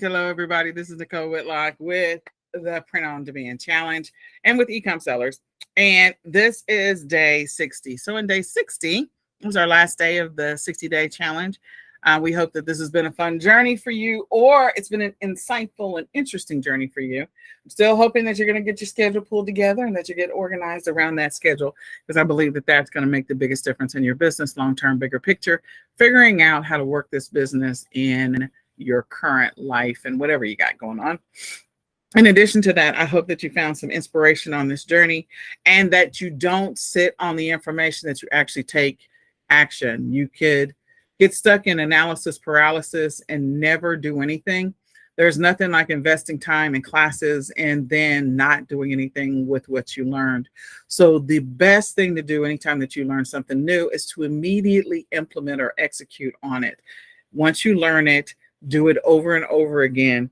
hello everybody. This is Nicole Whitlock with the Print on Demand Challenge and with eCom sellers. And this is day 60. So in day 60 was our last day of the 60-day challenge. We hope that this has been a fun journey for you, or it's been an insightful and interesting journey for you. I'm still hoping that you're going to get your schedule pulled together and that you get organized around that schedule, because I believe that that's going to make the biggest difference in your business, long-term, bigger picture, figuring out how to work this business in your current life and whatever you got going on. In addition to that, I hope that you found some inspiration on this journey and that you don't sit on the information, that you actually take action. You could get stuck in analysis paralysis and never do anything. There's nothing like investing time in classes and then not doing anything with what you learned. So the best thing to do anytime that you learn something new is to immediately implement or execute on it. Once you learn it, do it over and over again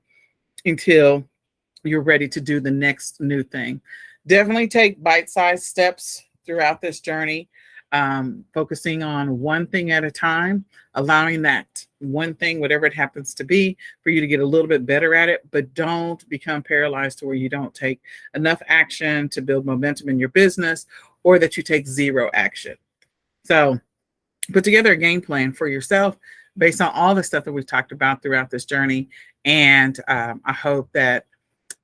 until you're ready to do the next new thing. Definitely take bite-sized steps throughout this journey, focusing on one thing at a time, allowing that one thing, whatever it happens to be, for you to get a little bit better at it, but don't become paralyzed to where you don't take enough action to build momentum in your business, or that you take zero action. So put together a game plan for yourself based on all the stuff that we've talked about throughout this journey. And I hope that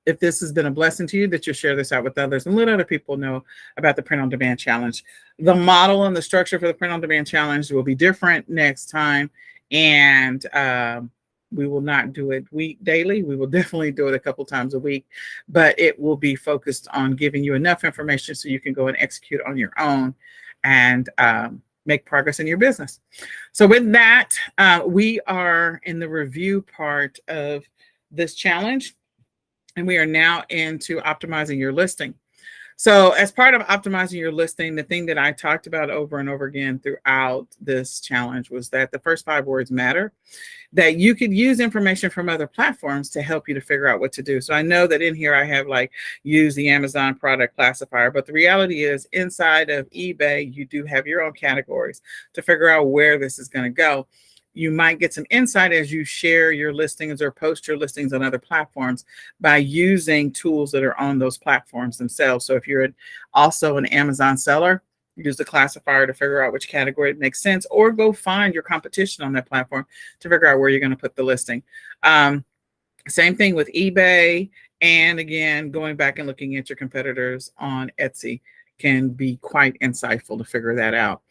if this has been a blessing to you, that you'll share this out with others and let other people know about the Print on Demand Challenge. The model and the structure for the Print on Demand Challenge will be different next time. And we will not do it daily. We will definitely do it a couple times a week, but it will be focused on giving you enough information so you can go and execute on your own and make progress in your business. So with that, we are in the review part of this challenge, and we are now into optimizing your listing. So as part of optimizing your listing, the thing that I talked about over and over again throughout this challenge was that the first 5 words matter, that you could use information from other platforms to help you to figure out what to do. So I know that in here I have like use the Amazon product classifier, but the reality is inside of eBay, you do have your own categories to figure out where this is going to go. You might get some insight as you share your listings or post your listings on other platforms by using tools that are on those platforms themselves. So if you're also an Amazon seller, use the classifier to figure out which category it makes sense, or go find your competition on that platform to figure out where you're going to put the listing. Same thing with eBay. And again, going back and looking at your competitors on Etsy can be quite insightful to figure that out.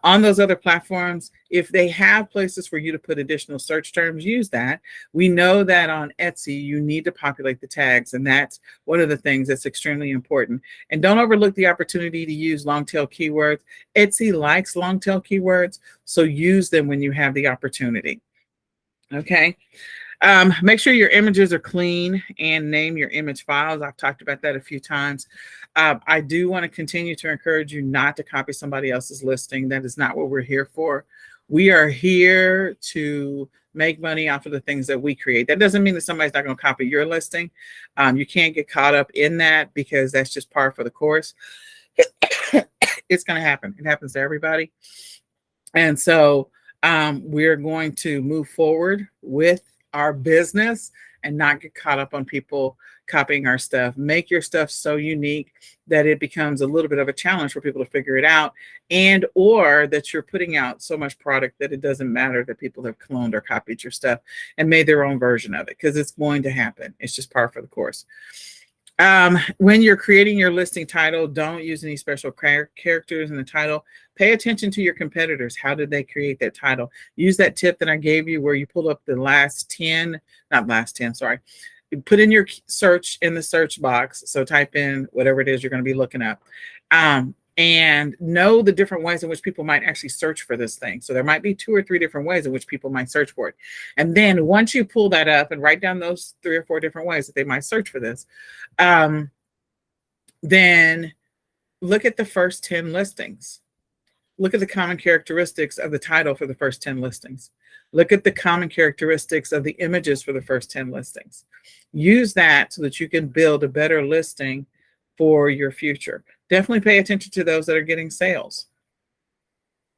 On those other platforms, if they have places for you to put additional search terms, use that. We know that on Etsy, you need to populate the tags, and that's one of the things that's extremely important. And don't overlook the opportunity to use long tail keywords. Etsy likes long tail keywords, so use them when you have the opportunity. Okay. Make sure your images are clean and name your image files. I've talked about that a few times. I do want to continue to encourage you not to copy somebody else's listing. That is not what we're here for. We are here to make money off of the things that we create. That doesn't mean that somebody's not going to copy your listing. You can't get caught up in that, because that's just par for the course. It's going to happen. It happens to everybody. And so we're going to move forward with our business and not get caught up on people copying our stuff. Make your stuff so unique that it becomes a little bit of a challenge for people to figure it out, and or that you're putting out so much product that it doesn't matter that people have cloned or copied your stuff and made their own version of it, because it's going to happen. It's just par for the course. When you're creating your listing title, don't use any special characters in the title. Pay attention to your competitors. How did they create that title? Use that tip that I gave you where you pull up the last 10, not last 10, sorry. You put in your search in the search box. So type in whatever it is you're going to be looking up. And know the different ways in which people might actually search for this thing. So there might be 2 or 3 different ways in which people might search for it. And then once you pull that up and write down those 3 or 4 different ways that they might search for this, then look at the first 10 listings. Look at the common characteristics of the title for the first 10 listings. Look at the common characteristics of the images for the first 10 listings. Use that so that you can build a better listing for your future. Definitely pay attention to those that are getting sales.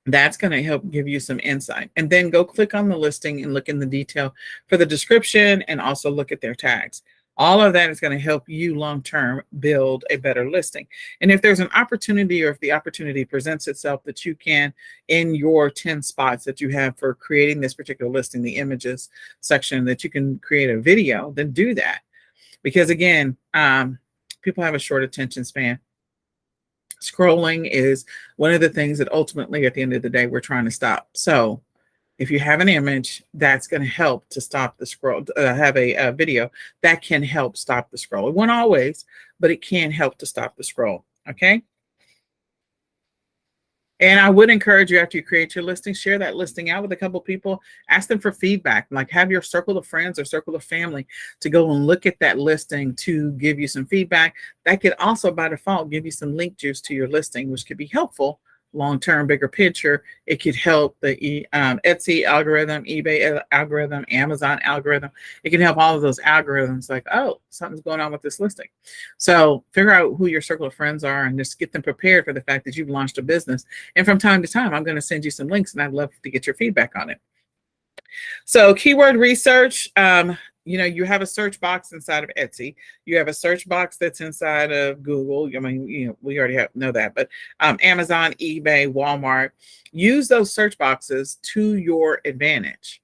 That's going to help give you some insight. And then go click on the listing and look in the detail for the description and also look at their tags. All of that is going to help you long term build a better listing. And if there's an opportunity, or if the opportunity presents itself that you can, in your 10 spots that you have for creating this particular listing, the images section, that you can create a video, then do that. Because again, people have a short attention span. Scrolling is one of the things that ultimately at the end of the day we're trying to stop. So if you have an image, that's going to help to stop the scroll. Have a video that can help stop the scroll. It won't always, but it can help to stop the scroll. Okay. And I would encourage you, after you create your listing, share that listing out with a couple people, ask them for feedback, like have your circle of friends or circle of family to go and look at that listing to give you some feedback. That could also by default give you some link juice to your listing, which could be helpful long-term, bigger picture. It could help the Etsy algorithm, eBay algorithm, Amazon algorithm. It can help all of those algorithms, like, oh, something's going on with this listing. So figure out who your circle of friends are and just get them prepared for the fact that you've launched a business. And from time to time, I'm going to send you some links and I'd love to get your feedback on it. So keyword research, you have a search box inside of Etsy. You have a search box that's inside of Google. I mean, we already know that, but Amazon, eBay, Walmart, use those search boxes to your advantage.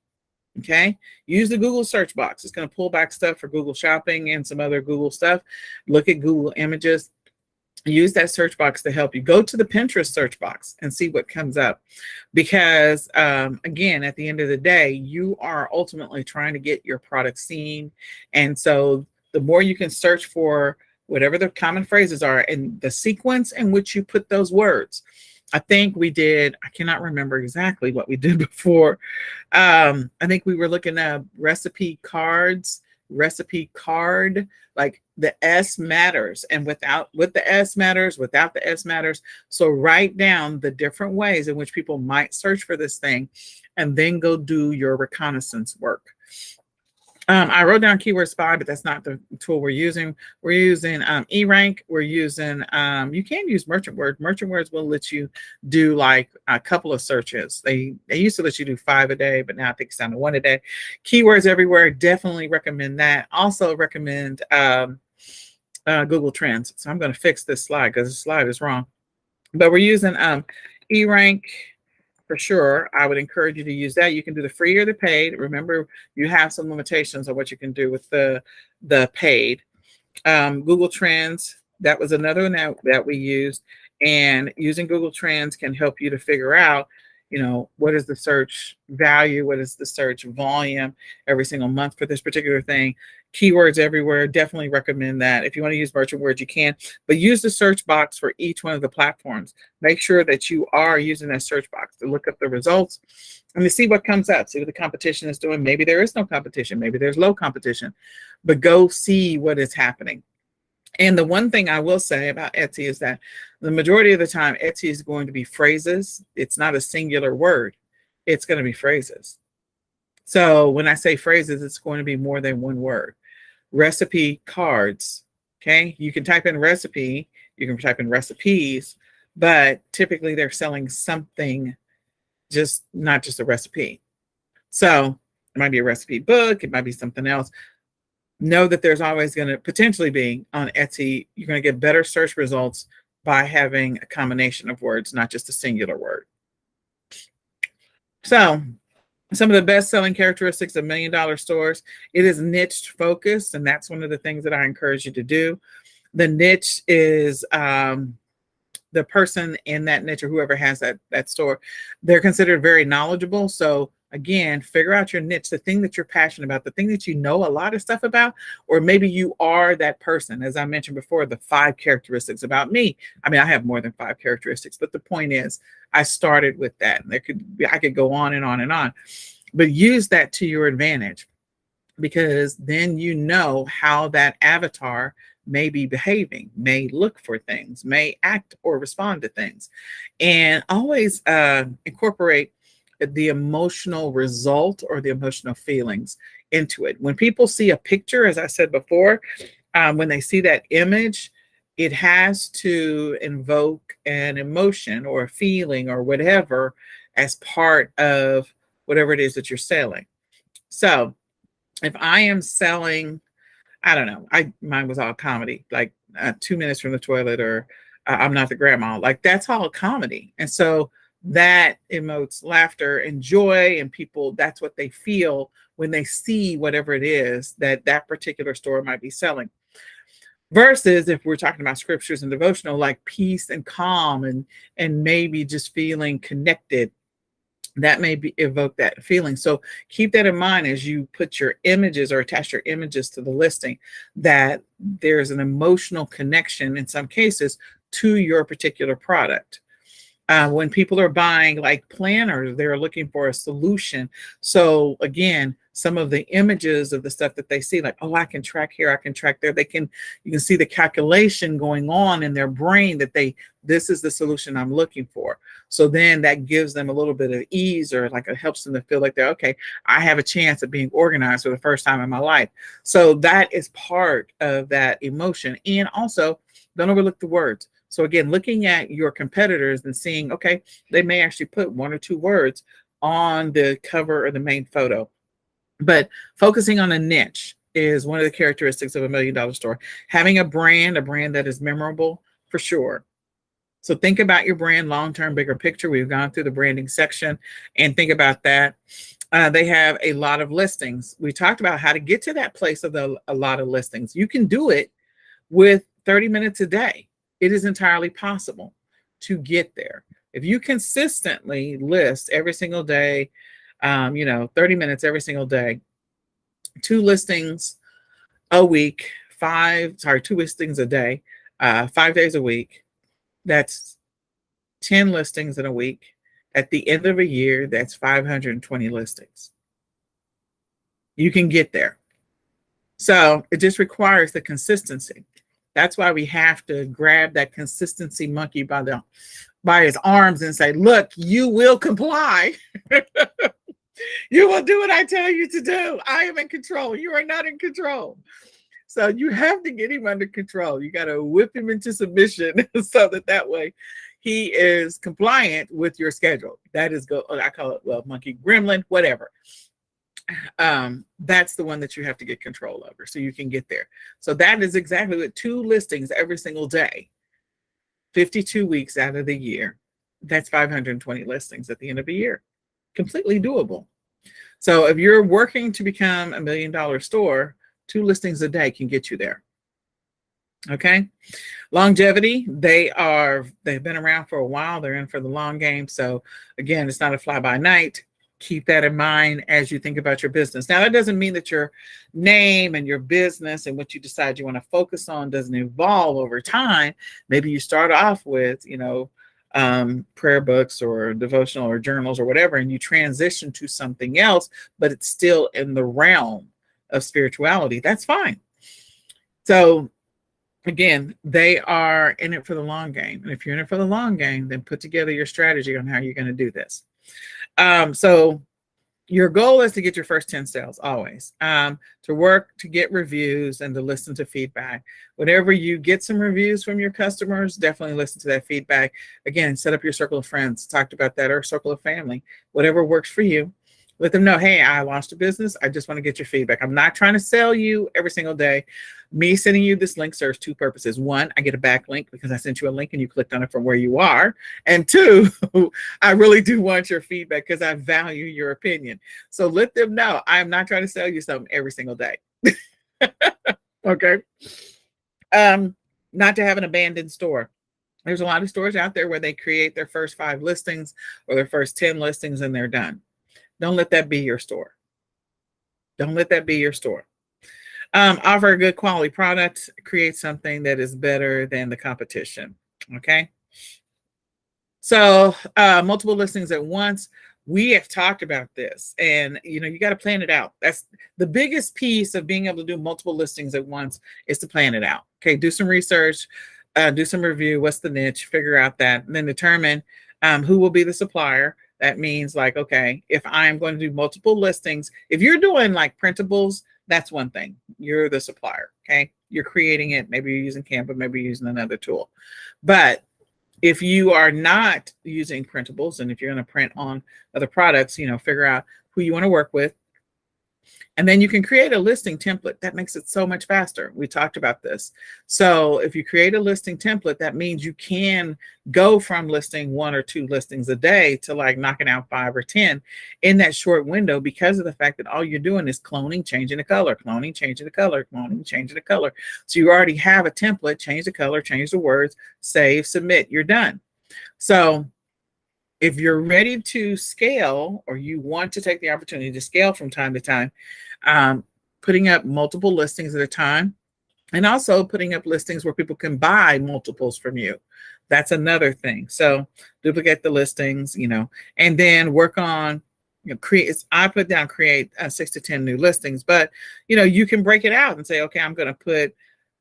Okay. Use the Google search box. It's going to pull back stuff for Google Shopping and some other Google stuff. Look at Google Images. Use that search box to help you. Go to the Pinterest search box and see what comes up, because again, at the end of the day, you are ultimately trying to get your product seen. And so the more you can search for whatever the common phrases are and the sequence in which you put those words. I think we did, I cannot remember exactly what we did before. I think we were looking at recipe cards, recipe card, like the S matters, and with the S matters, without the S matters. So write down the different ways in which people might search for this thing, and then go do your reconnaissance work. I wrote down Keyword Spy, but that's not the tool we're using. We're using eRank. We're using, you can use Merchant Word. Merchant Words will let you do like a couple of searches. They used to let you do 5 a day, but now I think it's down to 1 a day. Keywords Everywhere, definitely recommend that. Also recommend Google Trends. So I'm going to fix this slide because the slide is wrong. But we're using eRank. For sure, I would encourage you to use that. You can do the free or the paid. Remember, you have some limitations on what you can do with the paid. Google Trends, that was another one that we used. And using Google Trends can help you to figure out, what is the search value? What is the search volume every single month for this particular thing? Keywords Everywhere, definitely recommend that. If you want to use Merchant Words, you can, but use the search box for each one of the platforms. Make sure that you are using that search box to look up the results and to see what comes up, see what the competition is doing. Maybe there is no competition, maybe there's low competition, but go see what is happening. And the one thing I will say about Etsy is that the majority of the time, Etsy is going to be phrases. It's not a singular word. It's going to be phrases. So when I say phrases, it's going to be more than one word. Recipe cards. Okay. You can type in recipe. You can type in recipes, but typically they're selling something, just not just a recipe. So it might be a recipe book. It might be something else. Know that there's always going to potentially be on Etsy, you're going to get better search results by having a combination of words, not just a singular word. So some of the best-selling characteristics of $1 million stores, it is niche focused, and that's one of the things that I encourage you to do. The niche is the person in that niche, or whoever has that store, they're considered very knowledgeable. So again, figure out your niche, the thing that you're passionate about, the thing that you know a lot of stuff about, or maybe you are that person. As I mentioned before, the 5 characteristics about me. I mean, I have more than 5 characteristics, but the point is, I started with that. And I could go on and on and on, but use that to your advantage, because then you know how that avatar may be behaving, may look for things, may act or respond to things. And always incorporate the emotional result or the emotional feelings into it. When people see a picture, as I said before, when they see that image, it has to invoke an emotion or a feeling or whatever as part of whatever it is that you're selling. So if I am selling, I don't know, mine was all comedy, like 2 minutes from the toilet, or I'm not the grandma. Like that's all comedy. And so that emotes laughter and joy, and people, that's what they feel when they see whatever it is that that particular store might be selling. Versus if we're talking about scriptures and devotional, like peace and calm, and maybe just feeling connected, that may be evoke that feeling. So keep that in mind as you put your images or attach your images to the listing, that there's an emotional connection in some cases to your particular product. When people are buying like planners, they're looking for a solution. So again, some of the images of the stuff that they see, like, oh, I can track here, I can track there. You can see the calculation going on in their brain that this is the solution I'm looking for. So then that gives them a little bit of ease, or like it helps them to feel like they're okay. I have a chance of being organized for the first time in my life. So that is part of that emotion. And also, don't overlook the words. So again, looking at your competitors and seeing, okay, they may actually put 1 or 2 words on the cover or the main photo. But focusing on a niche is one of the characteristics of $1 million store. Having a brand that is memorable, for sure. So think about your brand long-term, bigger picture. We've gone through the branding section, and think about that. They have a lot of listings. We talked about how to get to that place of a lot of listings. You can do it with 30 minutes a day. It is entirely possible to get there. If you consistently list every single day, 30 minutes every single day, 2 listings a week, 2 listings a day, 5 days a week, that's 10 listings in a week. At the end of a year, that's 520 listings. You can get there. So it just requires the consistency. That's why we have to grab that consistency monkey by his arms and say, look, you will comply. You will do what I tell you to do. I am in control. You are not in control. So you have to get him under control. You got to whip him into submission so that way he is compliant with your schedule. That is, I call it, well, monkey, gremlin, whatever. That's the one that you have to get control over so you can get there. So that is exactly what 2 listings every single day, 52 weeks out of the year. That's 520 listings at the end of a year. Completely doable. So if you're working to become $1 million store, 2 listings a day can get you there. Okay. Longevity, they've been around for a while. They're in for the long game. So again, it's not a fly by night. Keep that in mind as you think about your business. Now, that doesn't mean that your name and your business and what you decide you want to focus on doesn't evolve over time. Maybe you start off with, prayer books or devotional or journals or whatever, and you transition to something else, but it's still in the realm of spirituality. That's fine. So again, they are in it for the long game. And if you're in it for the long game, then put together your strategy on how you're going to do this. So your goal is to get your first 10 sales always, to work, to get reviews, and to listen to feedback. Whenever you get some reviews from your customers, definitely listen to that feedback. Again, set up your circle of friends, talked about that, or circle of family, whatever works for you. Let them know, hey, I launched a business. I just want to get your feedback. I'm not trying to sell you every single day. Me sending you this link serves 2 purposes. 1, I get a backlink because I sent you a link and you clicked on it from where you are. And 2, I really do want your feedback because I value your opinion. So let them know I'm not trying to sell you something every single day. Okay. Not to have an abandoned store. There's a lot of stores out there where they create their first 5 listings or their first 10 listings and they're done. Don't let that be your store. Don't let that be your store. Offer a good quality product. Create something that is better than the competition. Okay. So multiple listings at once. We have talked about this, and you got to plan it out. That's the biggest piece of being able to do multiple listings at once, is to plan it out. Okay. Do some research, do some review. What's the niche? Figure out that, and then determine who will be the supplier. That means, like, okay, if I'm going to do multiple listings, if you're doing like printables, that's one thing. You're the supplier. Okay. You're creating it. Maybe you're using Canva, maybe you're using another tool. But If you are not using printables, and if you're going to print on other products, figure out who you want to work with. And then you can create a listing template. That makes it so much faster. We talked about this. So if you create a listing template, that means you can go from listing 1 or 2 listings a day to like knocking out 5 or 10 in that short window, because of the fact that all you're doing is cloning, changing the color, cloning, changing the color, cloning, changing the color. So you already have a template, change the color, change the words, save, submit, you're done. So if you're ready to scale, or you want to take the opportunity to scale from time to time, putting up multiple listings at a time, and also putting up listings where people can buy multiples from you. That's another thing. So duplicate the listings, and then work on, I put down create 6 to 10 new listings, but you can break it out and say, okay, I'm going to put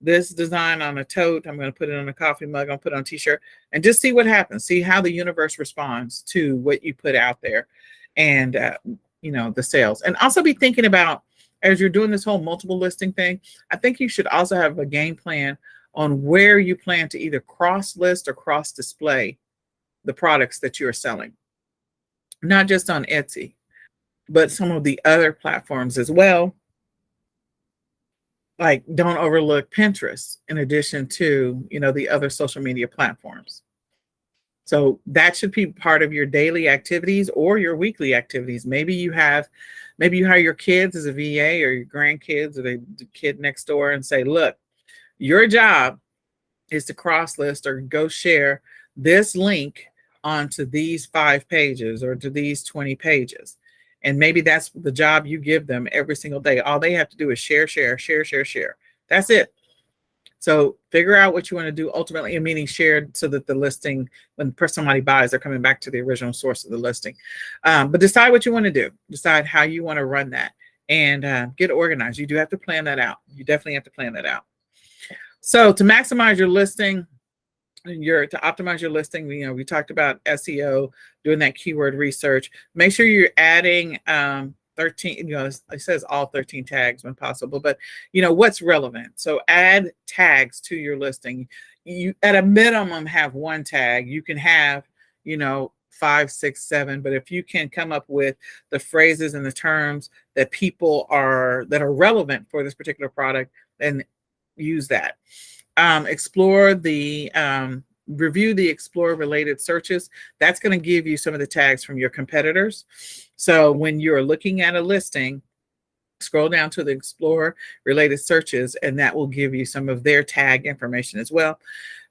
this design on a tote, I'm going to put it on a coffee mug, I'm going to put it on a t-shirt, and just see what happens. See how the universe responds to what you put out there, and the sales. And also be thinking about, as you're doing this whole multiple listing thing, I think you should also have a game plan on where you plan to either cross list or cross display the products that you're selling. Not just on Etsy, but some of the other platforms as well. Like, don't overlook Pinterest in addition to, the other social media platforms. So that should be part of your daily activities or your weekly activities. Maybe you hire your kids as a VA, or your grandkids, or the kid next door, and say, look, your job is to cross list or go share this link onto these 5 pages or to these 20 pages. And maybe that's the job you give them every single day. All they have to do is share, share, share, share, share. That's it. So figure out what you want to do ultimately, and meaning shared, so that the listing, when somebody buys, they're coming back to the original source of the listing. But decide what you want to do. Decide how you want to run that, and get organized. You do have to plan that out. You definitely have to plan that out. So to maximize your listing, to optimize your listing, we talked about SEO, doing that keyword research. Make sure you're adding 13, it says all 13 tags when possible, but what's relevant. So add tags to your listing. You at a minimum have 1 tag. You can have 5, 6, 7, but if you can come up with the phrases and the terms that are relevant for this particular product, then use that. Review the explore related searches. That's going to give you some of the tags from your competitors. So when you're looking at a listing, scroll down to the explore related searches, and that will give you some of their tag information as well.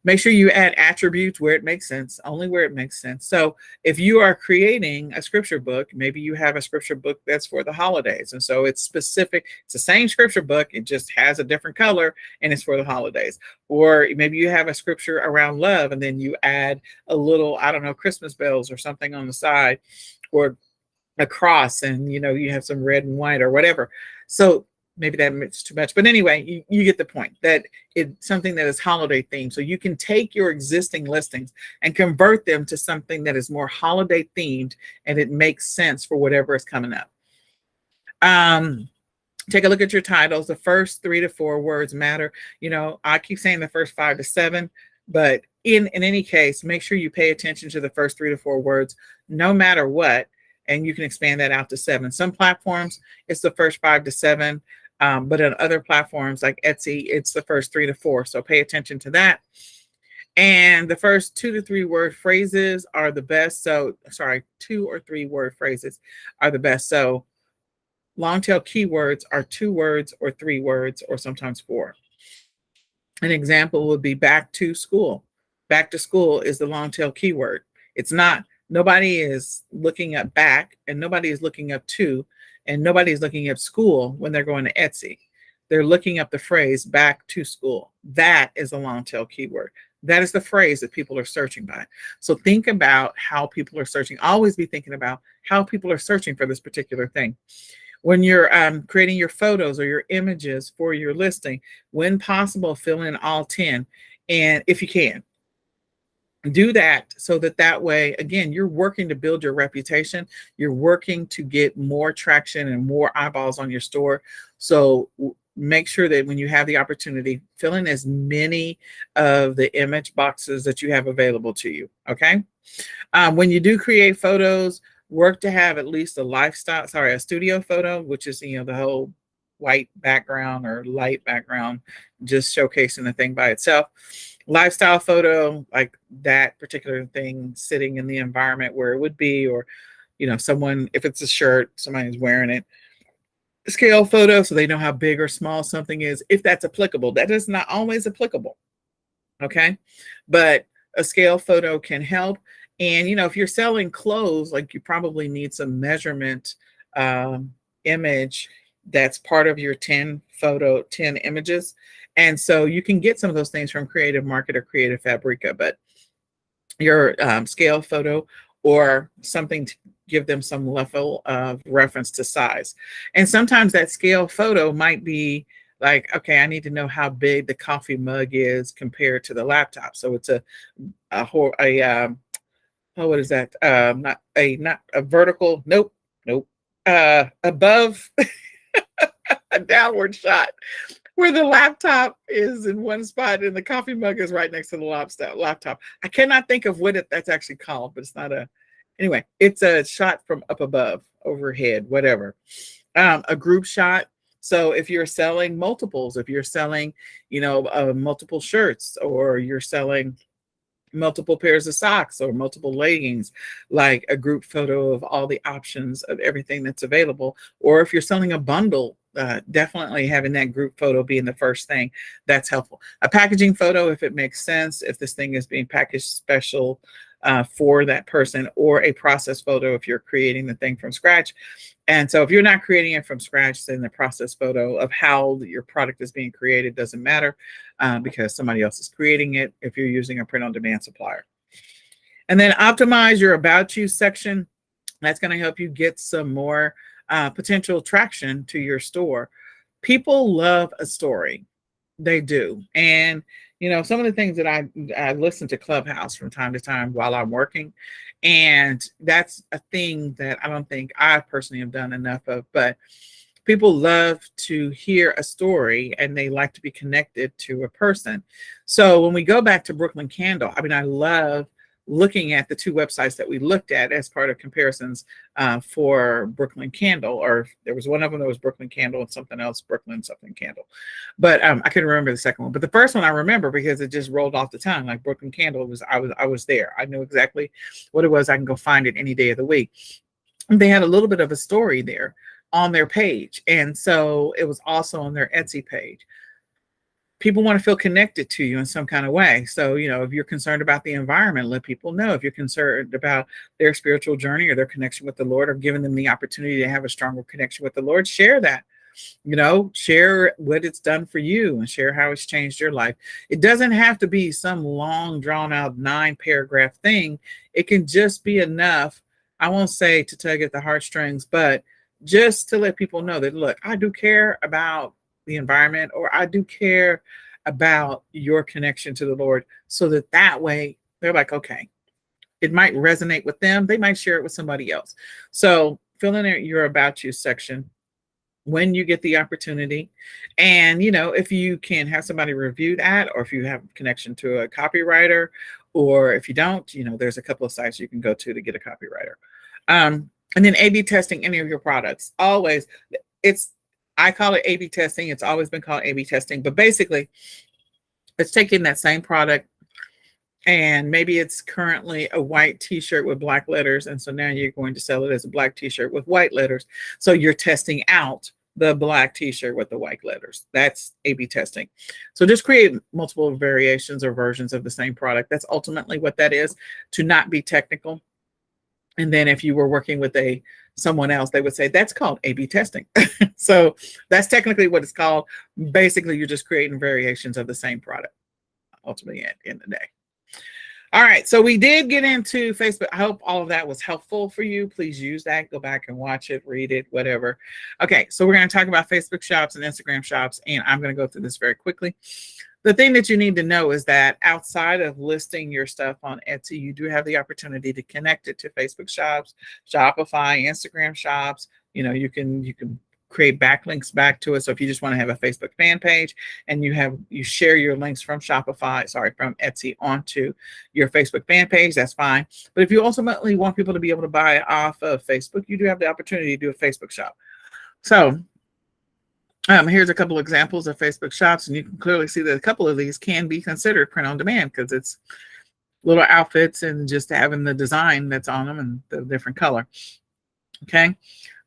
Make sure you add attributes where it makes sense, only where it makes sense. So if you are creating a scripture book, maybe you have a scripture book that's for the holidays. And so it's specific. It's the same scripture book. It just has a different color, and it's for the holidays. Or maybe you have a scripture around love, and then you add a little, Christmas bells or something on the side, or a cross, and you have some red and white or whatever. So maybe that makes too much, but anyway, you get the point, that it's something that is holiday themed. So you can take your existing listings and convert them to something that is more holiday themed, and it makes sense for whatever is coming up. Take a look at your titles. The first 3 to 4 words matter. I keep saying the first 5 to 7, but in any case, make sure you pay attention to the first 3 to 4 words, no matter what. And you can expand that out to 7. Some platforms, it's the first 5 to 7. But on other platforms like Etsy, it's the first 3 to 4. So pay attention to that. And the first 2 to 3 word phrases are the best. 2 or 3 word phrases are the best. So long tail keywords are 2 words or 3 words, or sometimes 4. An example would be back to school. Back to school is the long tail keyword. It's not, nobody is looking up back, and nobody is looking up to, and nobody's looking up school when they're going to Etsy. They're looking up the phrase back to school. That is a long tail keyword. That is the phrase that people are searching by. So think about how people are searching. Always be thinking about how people are searching for this particular thing. When you're creating your photos or your images for your listing, when possible, fill in all 10. And if you can, do that, so that way, again, you're working to build your reputation. You're working to get more traction and more eyeballs on your store. So make sure that when you have the opportunity, fill in as many of the image boxes that you have available to you. Okay. When you do create photos, work to have at least a studio photo, which is, the whole white background or light background, just showcasing the thing by itself. Lifestyle photo, like that particular thing sitting in the environment where it would be, or, someone, if it's a shirt, somebody's wearing it. Scale photo, so they know how big or small something is, if that's applicable. That is not always applicable. Okay. But a scale photo can help. And, if you're selling clothes, like, you probably need some measurement image that's part of your 10 images. And so you can get some of those things from Creative Market or Creative Fabrica, but your scale photo or something to give them some level of reference to size. And sometimes that scale photo might be like, okay, I need to know how big the coffee mug is compared to the laptop. So it's what is that? Not a vertical. Nope. Above a downward shot where the laptop is in one spot and the coffee mug is right next to the laptop. I cannot think of what that's actually called, but it's not anyway, it's a shot from up above, overhead, whatever. A group shot. So if you're selling multiples, if you're selling, multiple shirts, or you're selling multiple pairs of socks or multiple leggings, like a group photo of all the options of everything that's available. Or if you're selling a bundle, definitely having that group photo being the first thing, that's helpful. A packaging photo, if it makes sense, if this thing is being packaged special for that person, or a process photo if you're creating the thing from scratch. And so if you're not creating it from scratch, then the process photo of how your product is being created doesn't matter, because somebody else is creating it if you're using a print-on-demand supplier. And then optimize your About You section. That's going to help you get some more potential traction to your store. People love a story. They do. And, some of the things that I listen to Clubhouse from time to time while I'm working. And that's a thing that I don't think I personally have done enough of, but people love to hear a story and they like to be connected to a person. So when we go back to Brooklyn Candle, I love looking at the two websites that we looked at as part of comparisons for Brooklyn Candle, or there was one of them that was Brooklyn Candle and something else, Brooklyn something Candle. But I couldn't remember the second one. But the first one I remember because it just rolled off the tongue. Like Brooklyn Candle I was there. I knew exactly what it was. I can go find it any day of the week. And they had a little bit of a story there on their page. And so it was also on their Etsy page. People want to feel connected to you in some kind of way. So, if you're concerned about the environment, let people know. If you're concerned about their spiritual journey or their connection with the Lord, or giving them the opportunity to have a stronger connection with the Lord, share that. Share what it's done for you and share how it's changed your life. It doesn't have to be some long, drawn out 9-paragraph thing. It can just be enough. I won't say to tug at the heartstrings, but just to let people know that, look, I do care about the environment, or I do care about your connection to the Lord, so that way they're like, okay, it might resonate with them. They might share it with somebody else. So fill in your About You section when you get the opportunity. And, if you can have somebody review that, or if you have a connection to a copywriter, or if you don't, there's a couple of sites you can go to get a copywriter. And then A/B testing any of your products. Always, I call it A/B testing. It's always been called A/B testing, but basically it's taking that same product, and maybe it's currently a white t-shirt with black letters. And so now you're going to sell it as a black t-shirt with white letters. So you're testing out the black t-shirt with the white letters. That's A/B testing. So just create multiple variations or versions of the same product. That's ultimately what that is, to not be technical. And then if you were working with someone else, they would say that's called A/B testing. So that's technically what it's called. Basically, you're just creating variations of the same product, ultimately, at the end of the day. All right, so we did get into Facebook. I hope all of that was helpful for you. Please use that. Go back and watch it, read it, whatever. Okay, so we're going to talk about Facebook shops and Instagram shops, and I'm going to go through this very quickly. The thing that you need to know is that outside of listing your stuff on Etsy, you do have the opportunity to connect it to Facebook shops, Shopify, Instagram shops. You can create backlinks back to it. So if you just want to have a Facebook fan page and you share your links from from Etsy onto your Facebook fan page, that's fine. But if you ultimately want people to be able to buy off of Facebook, you do have the opportunity to do a Facebook shop. So here's a couple examples of Facebook shops, and you can clearly see that a couple of these can be considered print on demand because it's little outfits and just having the design that's on them and the different color. Okay.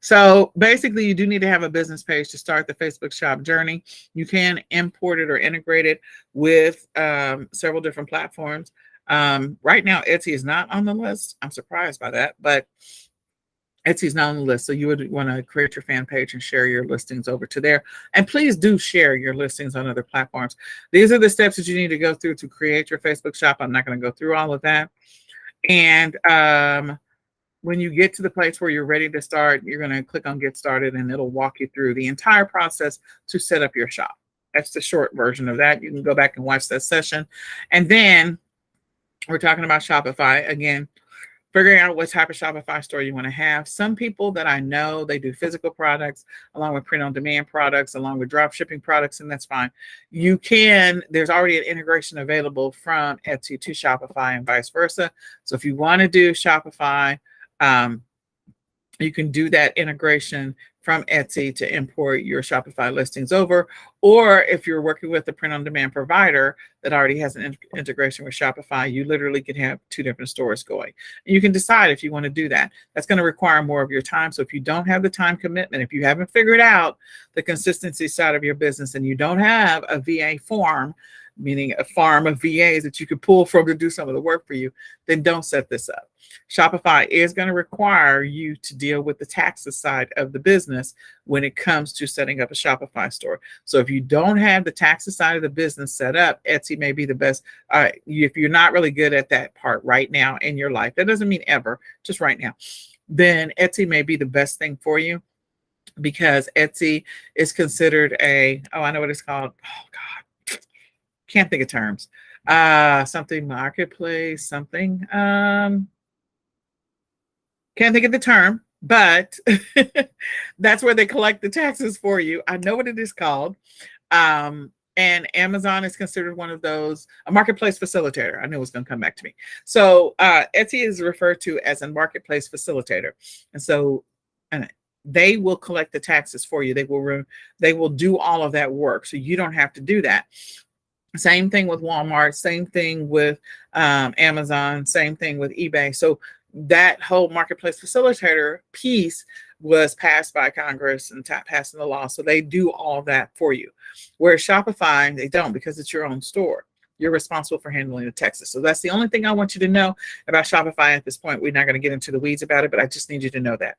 So basically, you do need to have a business page to start the Facebook shop journey. You can import it or integrate it with several different platforms. Right now, Etsy is not on the list. I'm surprised by that, but Etsy's not on the list. So you would want to create your fan page and share your listings over to there. And please do share your listings on other platforms. These are the steps that you need to go through to create your Facebook shop. I'm not going to go through all of that. And when you get to the place where you're ready to start, you're going to click on Get Started, and it'll walk you through the entire process to set up your shop. That's the short version of that. You can go back and watch that session. And then we're talking about Shopify again. Figuring out what type of Shopify store you want to have. Some people that I know, they do physical products along with print-on-demand products, along with drop shipping products, and that's fine. There's already an integration available from Etsy to Shopify and vice versa. So if you want to do Shopify, you can do that integration from Etsy to import your Shopify listings over. Or if you're working with a print-on-demand provider that already has an integration with Shopify, you literally can have two different stores going. And you can decide if you want to do that. That's going to require more of your time. So if you don't have the time commitment, if you haven't figured out the consistency side of your business, and you don't have a VA farm, meaning a farm of VAs that you could pull from to do some of the work for you, then don't set this up. Shopify is going to require you to deal with the taxes side of the business when it comes to setting up a Shopify store. So if you don't have the taxes side of the business set up, Etsy may be the best. If you're not really good at that part right now in your life, that doesn't mean ever, just right now, then Etsy may be the best thing for you, because Etsy is considered I know what it's called. Oh God. Can't think of terms. Something marketplace, something. Can't think of the term, but that's where they collect the taxes for you. I know what it is called. And Amazon is considered one of those, a marketplace facilitator. I knew it was going to come back to me. So Etsy is referred to as a marketplace facilitator. And so they will collect the taxes for you. They will do all of that work. So you don't have to do that. Same thing with Walmart, same thing with Amazon, same thing with eBay. So that whole marketplace facilitator piece was passed by Congress and passed in the law. So they do all of that for you. Whereas Shopify, they don't, because it's your own store. You're responsible for handling the taxes. So that's the only thing I want you to know about Shopify at this point. We're not going to get into the weeds about it, but I just need you to know that.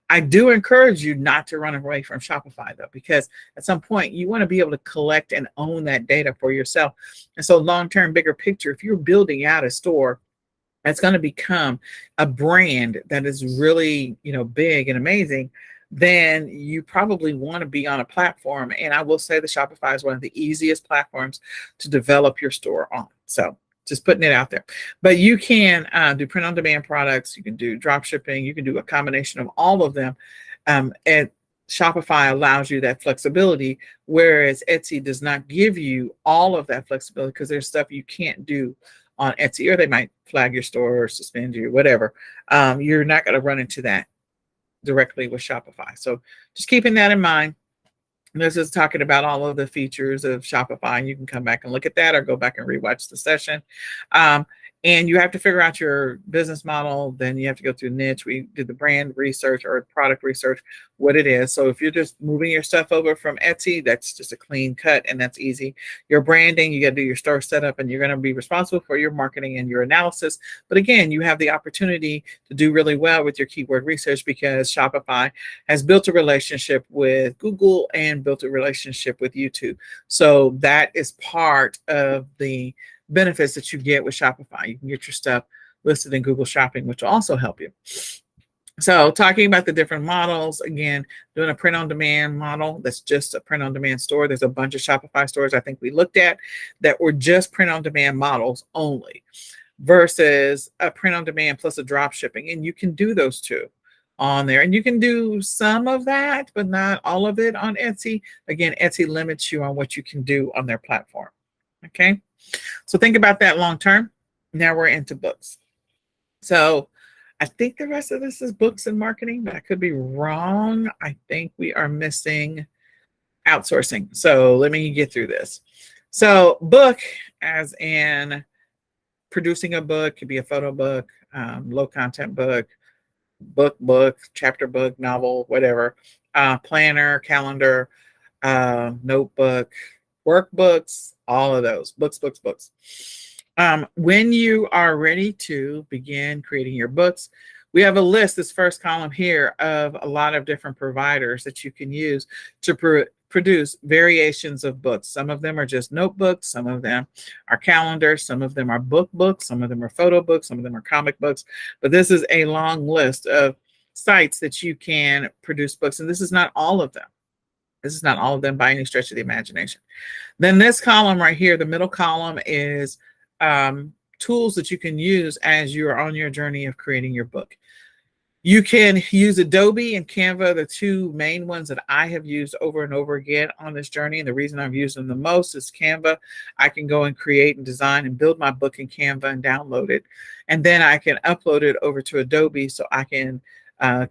I do encourage you not to run away from Shopify, though, because at some point you want to be able to collect and own that data for yourself. And so long-term, bigger picture, if you're building out a store that's going to become a brand that is really, big and amazing, then you probably want to be on a platform. And I will say that Shopify is one of the easiest platforms to develop your store on. So just putting it out there. But you can do print-on-demand products. You can do drop shipping. You can do a combination of all of them. And Shopify allows you that flexibility, whereas Etsy does not give you all of that flexibility, because there's stuff you can't do on Etsy, or they might flag your store or suspend you, whatever. You're not going to run into that directly with Shopify. So just keeping that in mind. This is talking about all of the features of Shopify, and you can come back and look at that, or go back and rewatch the session. And you have to figure out your business model. Then you have to go through niche. We did the brand research or product research, what it is. So if you're just moving your stuff over from Etsy, that's just a clean cut, and that's easy. Your branding, you got to do your store setup, and you're going to be responsible for your marketing and your analysis. But again, you have the opportunity to do really well with your keyword research, because Shopify has built a relationship with Google and built a relationship with YouTube. So that is part of the benefits that you get with Shopify. You can get your stuff listed in Google Shopping, which will also help you. So talking about the different models, again, doing a print-on-demand model, that's just a print-on-demand store. There's a bunch of Shopify stores I think we looked at that were just print-on-demand models only, versus a print-on-demand plus a drop shipping. And you can do those two. on there. And you can do some of that, but not all of it on Etsy. Again, Etsy limits you on what you can do on their platform. Okay. So think about that long term. Now we're into books. So I think the rest of this is books and marketing, but I could be wrong. I think we are missing outsourcing. So let me get through this. So book, as in producing a book, could be a photo book, low content book, chapter book, novel, whatever, planner, calendar, notebook, workbooks, all of those books. When you are ready to begin creating your books, we have a list, this first column here, of a lot of different providers that you can use to produce variations of books. Some of them are just notebooks, some of them are calendars, some of them are books, some of them are photo books, some of them are comic books. But this is a long list of sites that you can produce books, and this is not all of them. This is not all of them by any stretch of the imagination. Then this column right here, the middle column, is tools that you can use as you're on your journey of creating your book. You can use Adobe and Canva, the two main ones that I have used over and over again on this journey. And the reason I've used them the most is Canva. I can go and create and design and build my book in Canva and download it. And then I can upload it over to Adobe so I can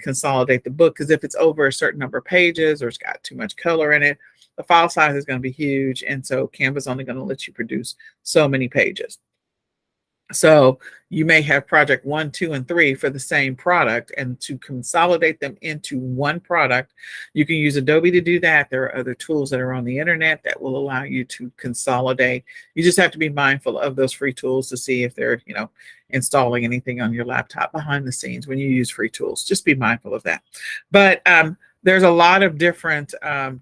consolidate the book. Because if it's over a certain number of pages or it's got too much color in it, the file size is going to be huge. And so Canva's only going to let you produce so many pages. So you may have project 1, 2, and 3 for the same product, and to consolidate them into one product, you can use Adobe to do that. There are other tools that are on the internet that will allow you to consolidate. You just have to be mindful of those free tools to see if they're, installing anything on your laptop behind the scenes when you use free tools. Just be mindful of that. But there's a lot of different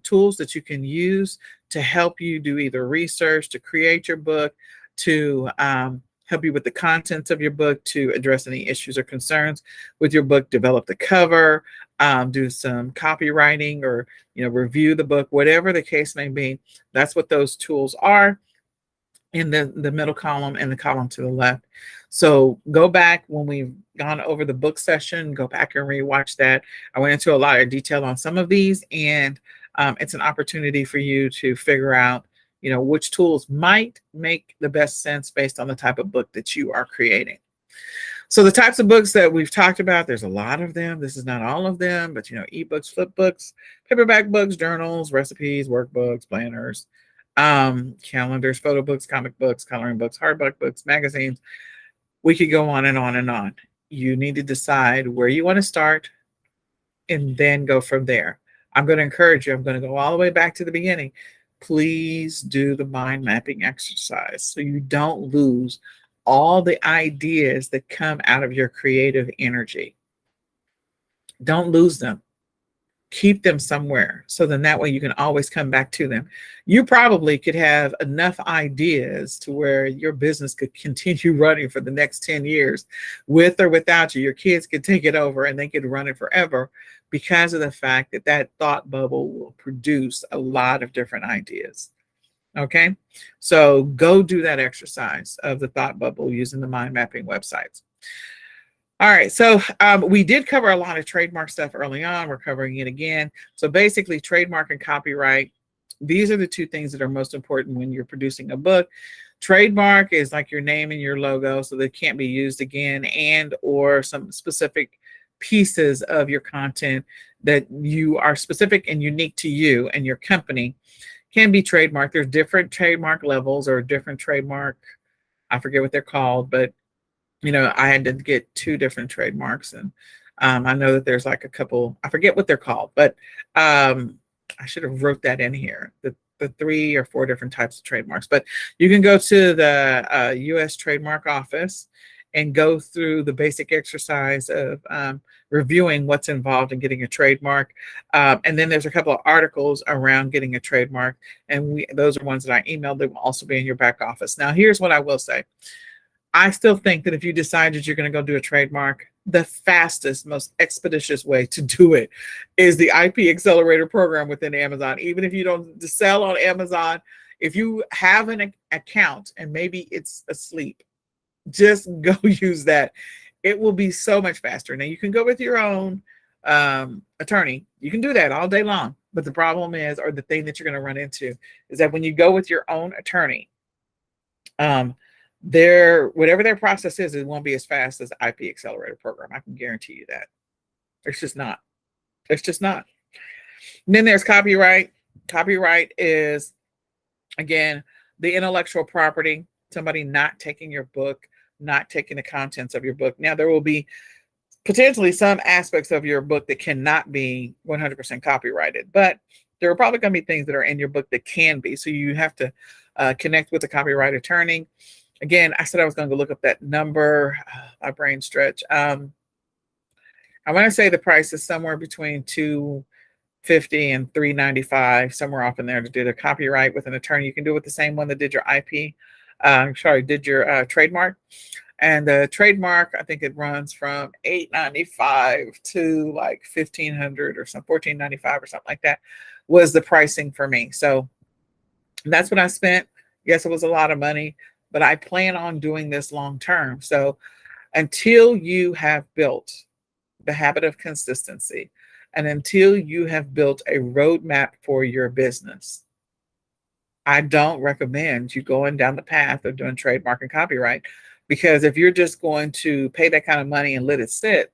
tools that you can use to help you do either research, to create your book, to help you with the contents of your book, to address any issues or concerns with your book, develop the cover, do some copywriting, or review the book, whatever the case may be. That's what those tools are in the middle column and the column to the left. So go back when we've gone over the book session, go back and rewatch that. I went into a lot of detail on some of these, and it's an opportunity for you to figure out which tools might make the best sense based on the type of book that you are creating. So the types of books that we've talked about, there's a lot of them. This is not all of them, but ebooks, flip books, paperback books, journals, recipes, workbooks, planners, calendars, photo books, comic books, coloring books, hardback books, magazines. We could go on and on and on. You need to decide where you want to start and then go from there. I'm going to encourage you. I'm going to go all the way back to the beginning. Please do the mind mapping exercise so you don't lose all the ideas that come out of your creative energy. Don't lose them. Keep them somewhere, so then that way you can always come back to them. You probably could have enough ideas to where your business could continue running for the next 10 years with or without you. Your kids could take it over and they could run it forever, because of the fact that that thought bubble will produce a lot of different ideas. Okay, so go do that exercise of the thought bubble using the mind mapping websites. All right, so we did cover a lot of trademark stuff early on. We're covering it again. So basically, trademark and copyright, these are the two things that are most important when you're producing a book. Trademark is like your name and your logo, so they can't be used again, and or some specific pieces of your content that you are specific and unique to you and your company can be trademarked. There's different trademark levels or different trademark, I forget what they're called, but I had to get 2 different trademarks, and I know that there's like a couple, I forget what they're called, but I should have wrote that in here, the 3 or 4 different types of trademarks. But you can go to the U.S. Trademark Office and go through the basic exercise of reviewing what's involved in getting a trademark. And then there's a couple of articles around getting a trademark, and those are ones that I emailed. They will also be in your back office. Now, here's what I will say. I still think that if you decide that you're going to go do a trademark, the fastest, most expeditious way to do it is the IP Accelerator program within Amazon. Even if you don't sell on Amazon, if you have an account and maybe it's asleep, just go use that. It will be so much faster. Now, you can go with your own attorney. You can do that all day long. But the problem is, or the thing that you're going to run into is that when you go with your own attorney, whatever their process is, it won't be as fast as the IP accelerator program. I can guarantee you that. It's just not. It's just not. And then there's copyright. Copyright is, again, the intellectual property, somebody not taking your book, not taking the contents of your book. Now, there will be potentially some aspects of your book that cannot be 100% copyrighted, but there are probably going to be things that are in your book that can be. So you have to connect with a copyright attorney. Again, I said I was going to look up that number. My brain stretch. I want to say the price is somewhere between $250 and $395, somewhere off in there to do the copyright with an attorney. You can do it with the same one that did your IP. Did your trademark. And the trademark, I think it runs from $895 to like $1,500 or something, $1,495 or something like that was the pricing for me. So that's what I spent. Yes, it was a lot of money, but I plan on doing this long term. So until you have built the habit of consistency and until you have built a roadmap for your business, I don't recommend you going down the path of doing trademark and copyright. Because if you're just going to pay that kind of money and let it sit,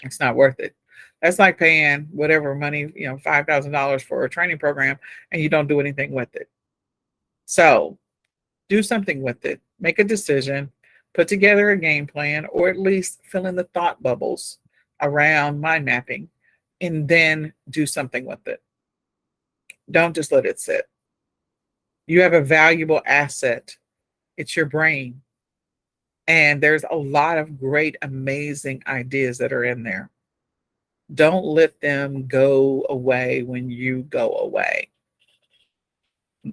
it's not worth it. That's like paying whatever money, $5,000 for a training program and you don't do anything with it. So do something with it. Make a decision, put together a game plan, or at least fill in the thought bubbles around mind mapping, and then do something with it. Don't just let it sit. You have a valuable asset. It's your brain. And there's a lot of great, amazing ideas that are in there. Don't let them go away when you go away.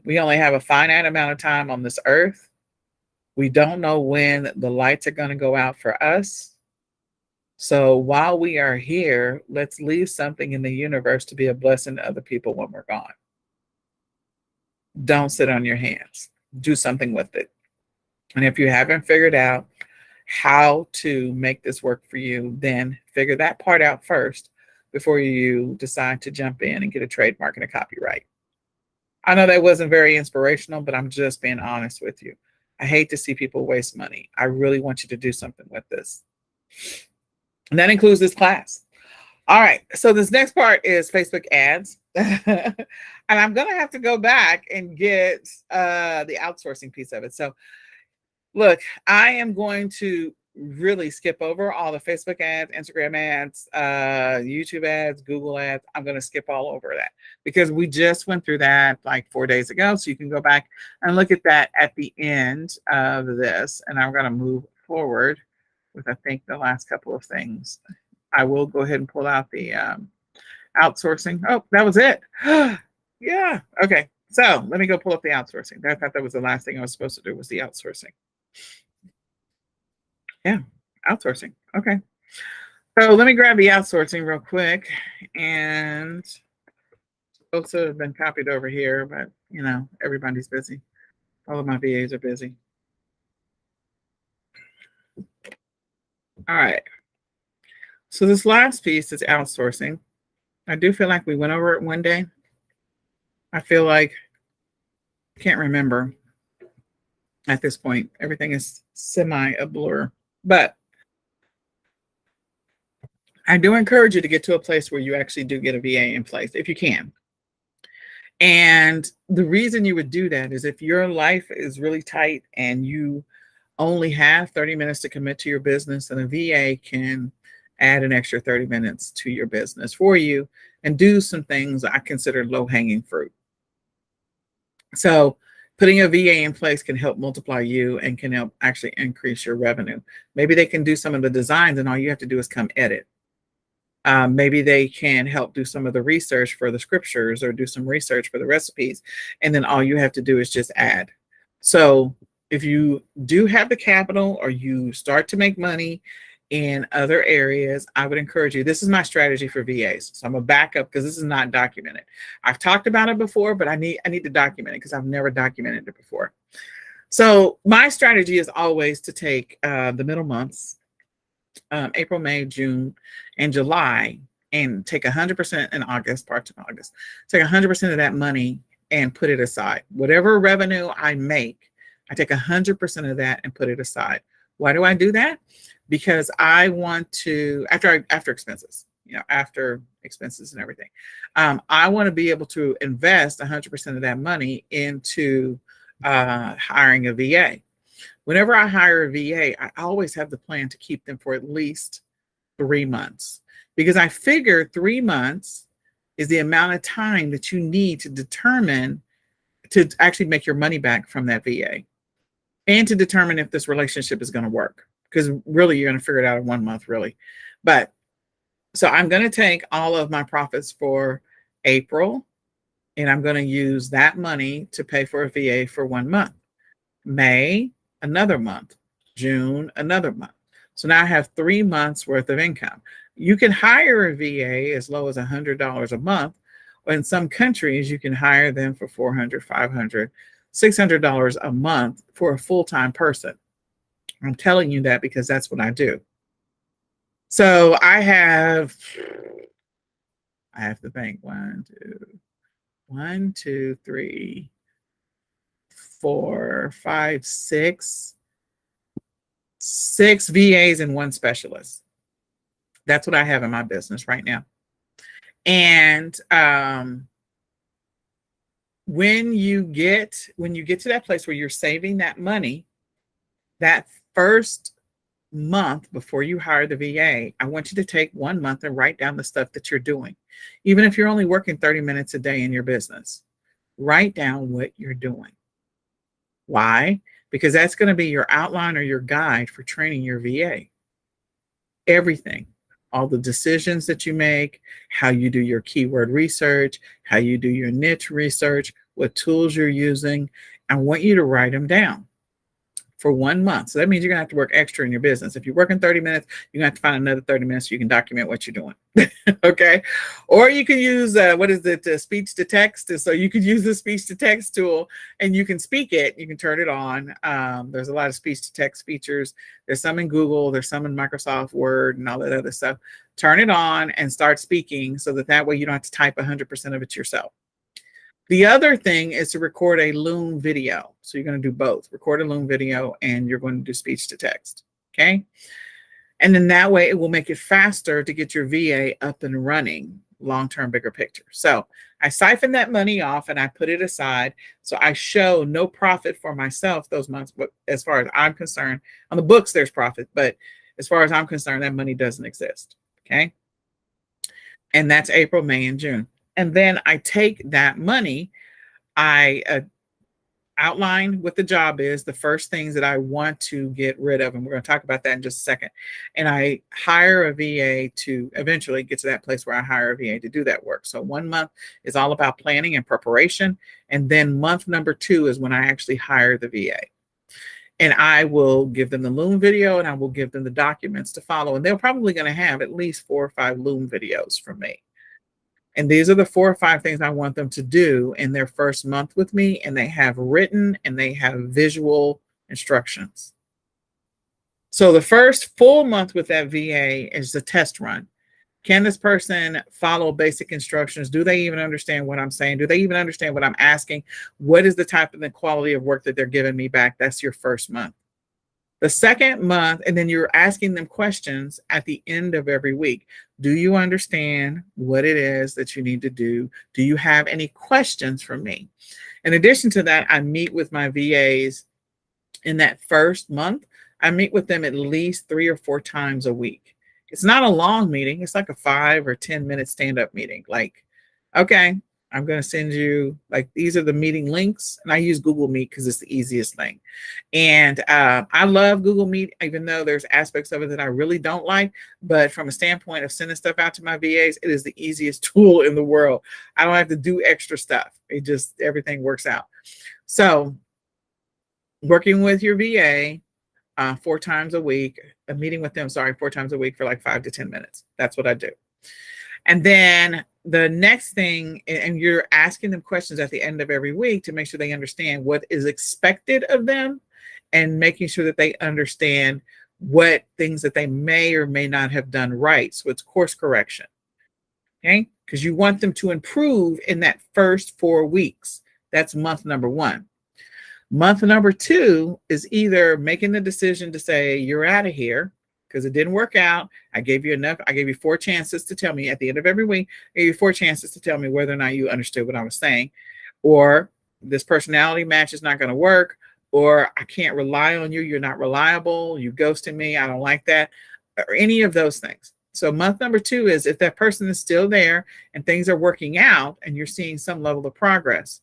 We only have a finite amount of time on this earth. We don't know when the lights are going to go out for us. So while we are here, let's leave something in the universe to be a blessing to other people when we're gone. Don't sit on your hands. Do something with it. And if you haven't figured out how to make this work for you, then figure that part out first before you decide to jump in and get a trademark and a copyright. I know that wasn't very inspirational, but I'm just being honest with you. I hate to see people waste money. I really want you to do something with this. And that includes this class. All right. So this next part is Facebook ads. And I'm going to have to go back and get the outsourcing piece of it. So look, I am going to really skip over all the Facebook ads, Instagram ads, YouTube ads, Google ads. I'm going to skip all over that because we just went through that like 4 days ago. So you can go back and look at that at the end of this. And I'm going to move forward with, I think, the last couple of things. I will go ahead and pull out the outsourcing. Oh, that was it. Yeah. Okay. So let me go pull up the outsourcing. I thought that was the last thing I was supposed to do was the outsourcing. Yeah, outsourcing. Okay. So let me grab the outsourcing real quick. And folks have been copied over here, but everybody's busy. All of my VAs are busy. All right. So this last piece is outsourcing. I do feel like we went over it one day. I feel like I can't remember at this point. Everything is semi a blur. But I do encourage you to get to a place where you actually do get a VA in place, if you can. And the reason you would do that is if your life is really tight and you only have 30 minutes to commit to your business, and a VA can add an extra 30 minutes to your business for you and do some things I consider low-hanging fruit. So putting a VA in place can help multiply you and can help actually increase your revenue. Maybe they can do some of the designs and all you have to do is come edit. Maybe they can help do some of the research for the scriptures or do some research for the recipes. And then all you have to do is just add. So if you do have the capital or you start to make money in other areas, I would encourage you. This is my strategy for VAs. So I'm a backup because this is not documented. I've talked about it before, but I need to document it because I've never documented it before. So my strategy is always to take the middle months April, May, June, and July, and take 100% in August, parts of August, take 100% of that money and put it aside. Whatever revenue I make, I take 100% of that and put it aside. Why do I do that? Because I want to, after expenses, after expenses and everything, I want to be able to invest 100% of that money into hiring a VA. Whenever I hire a VA, I always have the plan to keep them for at least 3 months, because I figure 3 months is the amount of time that you need to determine to actually make your money back from that VA, and to determine if this relationship is going to work. Because really, you're going to figure it out in 1 month, really. But so I'm going to take all of my profits for April, and I'm going to use that money to pay for a VA for 1 month. May, another month. June, another month. So now I have 3 months worth of income. You can hire a VA as low as $100 a month. Or in some countries, you can hire them for $400, $500, $600 a month for a full-time person. I'm telling you that because that's what I do. So I have to think 1, 2, 3, 4, 5, 6 VAs and 1 specialist. That's what I have in my business right now. And when you get to that place where you're saving that money, that first month before you hire the VA, I want you to take 1 month and write down the stuff that you're doing. Even if you're only working 30 minutes a day in your business, write down what you're doing. Why? Because that's going to be your outline or your guide for training your VA. Everything, all the decisions that you make, how you do your keyword research, how you do your niche research, what tools you're using. I want you to write them down for 1 month. So that means you're going to have to work extra in your business. If you're working 30 minutes, you're going to have to find another 30 minutes so you can document what you're doing. Okay. Or you can use, speech to text. So you could use the speech to text tool and you can speak it. You can turn it on. There's a lot of speech to text features. There's some in Google. There's some in Microsoft Word and all that other stuff. Turn it on and start speaking so that way you don't have to type 100% of it yourself. The other thing is to record a Loom video. So you're going to do both, record a Loom video and you're going to do speech to text. Okay. And then that way it will make it faster to get your VA up and running, long-term, bigger picture. So I siphon that money off and I put it aside. So I show no profit for myself those months. But as far as I'm concerned, on the books, there's profit. But as far as I'm concerned, that money doesn't exist. Okay. And that's April, May, and June. And then I take that money, I outline what the job is, the first things that I want to get rid of. And we're going to talk about that in just a second. And I hire a VA to eventually get to that place where I hire a VA to do that work. So 1 month is all about planning and preparation. And then month number 2 is when I actually hire the VA. And I will give them the Loom video and I will give them the documents to follow. And they're probably going to have at least 4 or 5 Loom videos from me. And these are the 4 or 5 things I want them to do in their first month with me. And they have written and they have visual instructions. So the first full month with that VA is the test run. Can this person follow basic instructions? Do they even understand what I'm saying? Do they even understand what I'm asking? What is the type and the quality of work that they're giving me back? That's your first month. The second month, and then you're asking them questions at the end of every week. Do you understand what it is that you need to do? Do you have any questions for me? In addition to that, I meet with my VAs in that first month. I meet with them at least 3 or 4 times a week. It's not a long meeting. It's like a 5 or 10 minute stand-up meeting. Like, okay, I'm going to send you, like, these are the meeting links. And I use Google Meet because it's the easiest thing. And I love Google Meet, even though there's aspects of it that I really don't like. But from a standpoint of sending stuff out to my VAs, it is the easiest tool in the world. I don't have to do extra stuff. It just, everything works out. So working with your VA 4 times a week, a meeting with them, 4 times a week for like 5 to 10 minutes. That's what I do. And then the next thing, and you're asking them questions at the end of every week to make sure they understand what is expected of them and making sure that they understand what things that they may or may not have done right. So it's course correction. Okay. Because you want them to improve in that first 4 weeks. That's month number 1. Month number 2 is either making the decision to say, you're out of here because it didn't work out. I gave you enough. I gave you 4 chances to tell me at the end of every week. I gave you 4 chances to tell me whether or not you understood what I was saying. Or this personality match is not going to work. Or I can't rely on you. You're not reliable. You ghosted me. I don't like that. Or any of those things. So month number 2 is if that person is still there and things are working out and you're seeing some level of progress,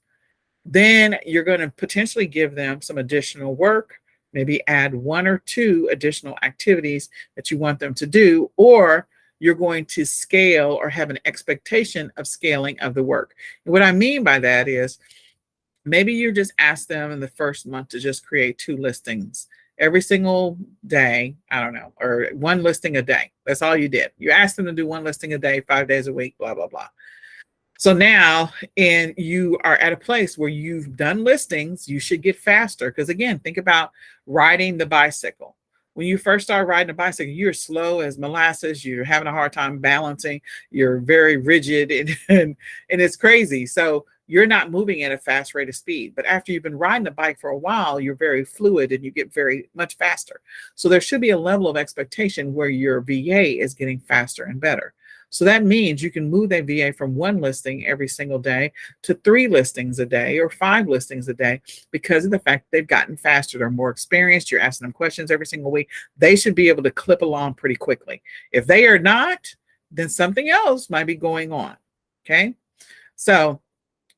then you're going to potentially give them some additional work, maybe add 1 or 2 additional activities that you want them to do, or you're going to scale or have an expectation of scaling of the work. And what I mean by that is maybe you just ask them in the first month to just create 2 listings every single day. I don't know, or 1 listing a day. That's all you did. You asked them to do 1 listing a day, 5 days a week, blah, blah, blah. So now, and you are at a place where you've done listings, you should get faster. Because again, think about riding the bicycle. When you first start riding a bicycle, you're slow as molasses. You're having a hard time balancing. You're very rigid and it's crazy. So you're not moving at a fast rate of speed. But after you've been riding the bike for a while, you're very fluid and you get very much faster. So there should be a level of expectation where your VA is getting faster and better. So that means you can move that VA from 1 listing every single day to 3 listings a day or 5 listings a day because of the fact that they've gotten faster. They're more experienced. You're asking them questions every single week. They should be able to clip along pretty quickly. If they are not, then something else might be going on. Okay. So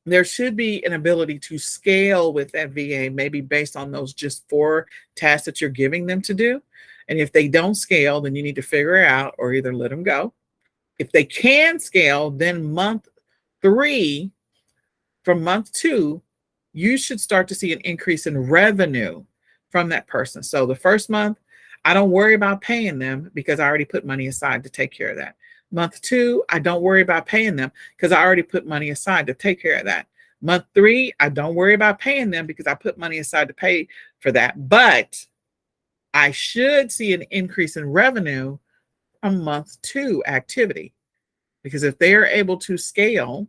there should be an ability to scale with that VA, maybe based on those just 4 tasks that you're giving them to do. And if they don't scale, then you need to figure it out or either let them go. If they can scale, then month 3, from month 2, you should start to see an increase in revenue from that person. So the first month, I don't worry about paying them because I already put money aside to take care of that. Month 2, I don't worry about paying them because I already put money aside to take care of that. Month 3, I don't worry about paying them because I put money aside to pay for that. But I should see an increase in revenue a month 2 activity, because if they are able to scale,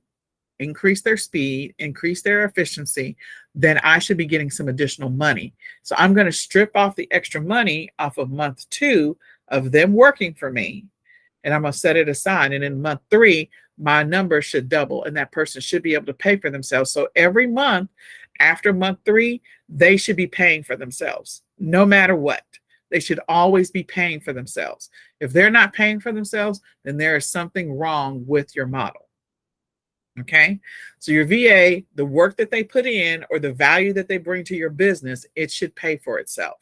increase their speed, increase their efficiency, then I should be getting some additional money. So I'm going to strip off the extra money off of month 2 of them working for me, and I'm going to set it aside. And in month 3, my number should double and that person should be able to pay for themselves. So every month after month 3, they should be paying for themselves no matter what. They should always be paying for themselves. If they're not paying for themselves, then there is something wrong with your model. Okay. So your VA, the work that they put in or the value that they bring to your business, it should pay for itself.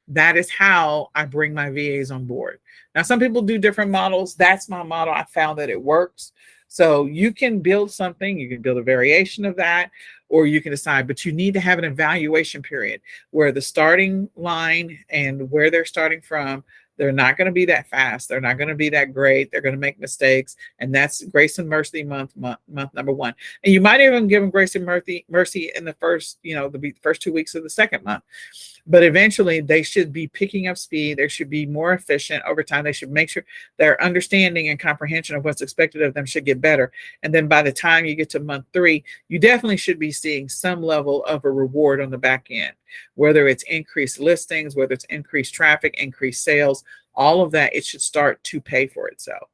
That is how I bring my VAs on board. Now, some people do different models. That's my model. I found that it works. So you can build something, you can build a variation of that, or you can decide, but you need to have an evaluation period where the starting line and where they're starting from, they're not going to be that fast. They're not going to be that great. They're going to make mistakes. And that's grace and mercy month number 1. And you might even give them grace and mercy in the first, the first 2 weeks of the second month. But eventually they should be picking up speed. They should be more efficient over time. They should make sure their understanding and comprehension of what's expected of them should get better. And then by the time you get to month 3, you definitely should be seeing some level of a reward on the back end, whether it's increased listings, whether it's increased traffic, increased sales, all of that, it should start to pay for itself.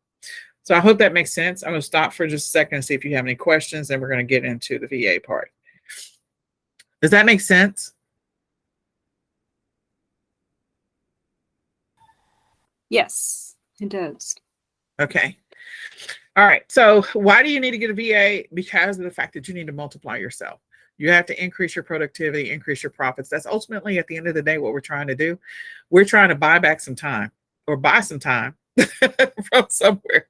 So I hope that makes sense. I'm going to stop for just a second and see if you have any questions, and we're going to get into the VA part. Does that make sense? Yes, it does. Okay. All right. So why do you need to get a VA? Because of the fact that you need to multiply yourself. You have to increase your productivity, increase your profits. That's ultimately, at the end of the day, what we're trying to do. We're trying to buy back some time or buy some time from somewhere.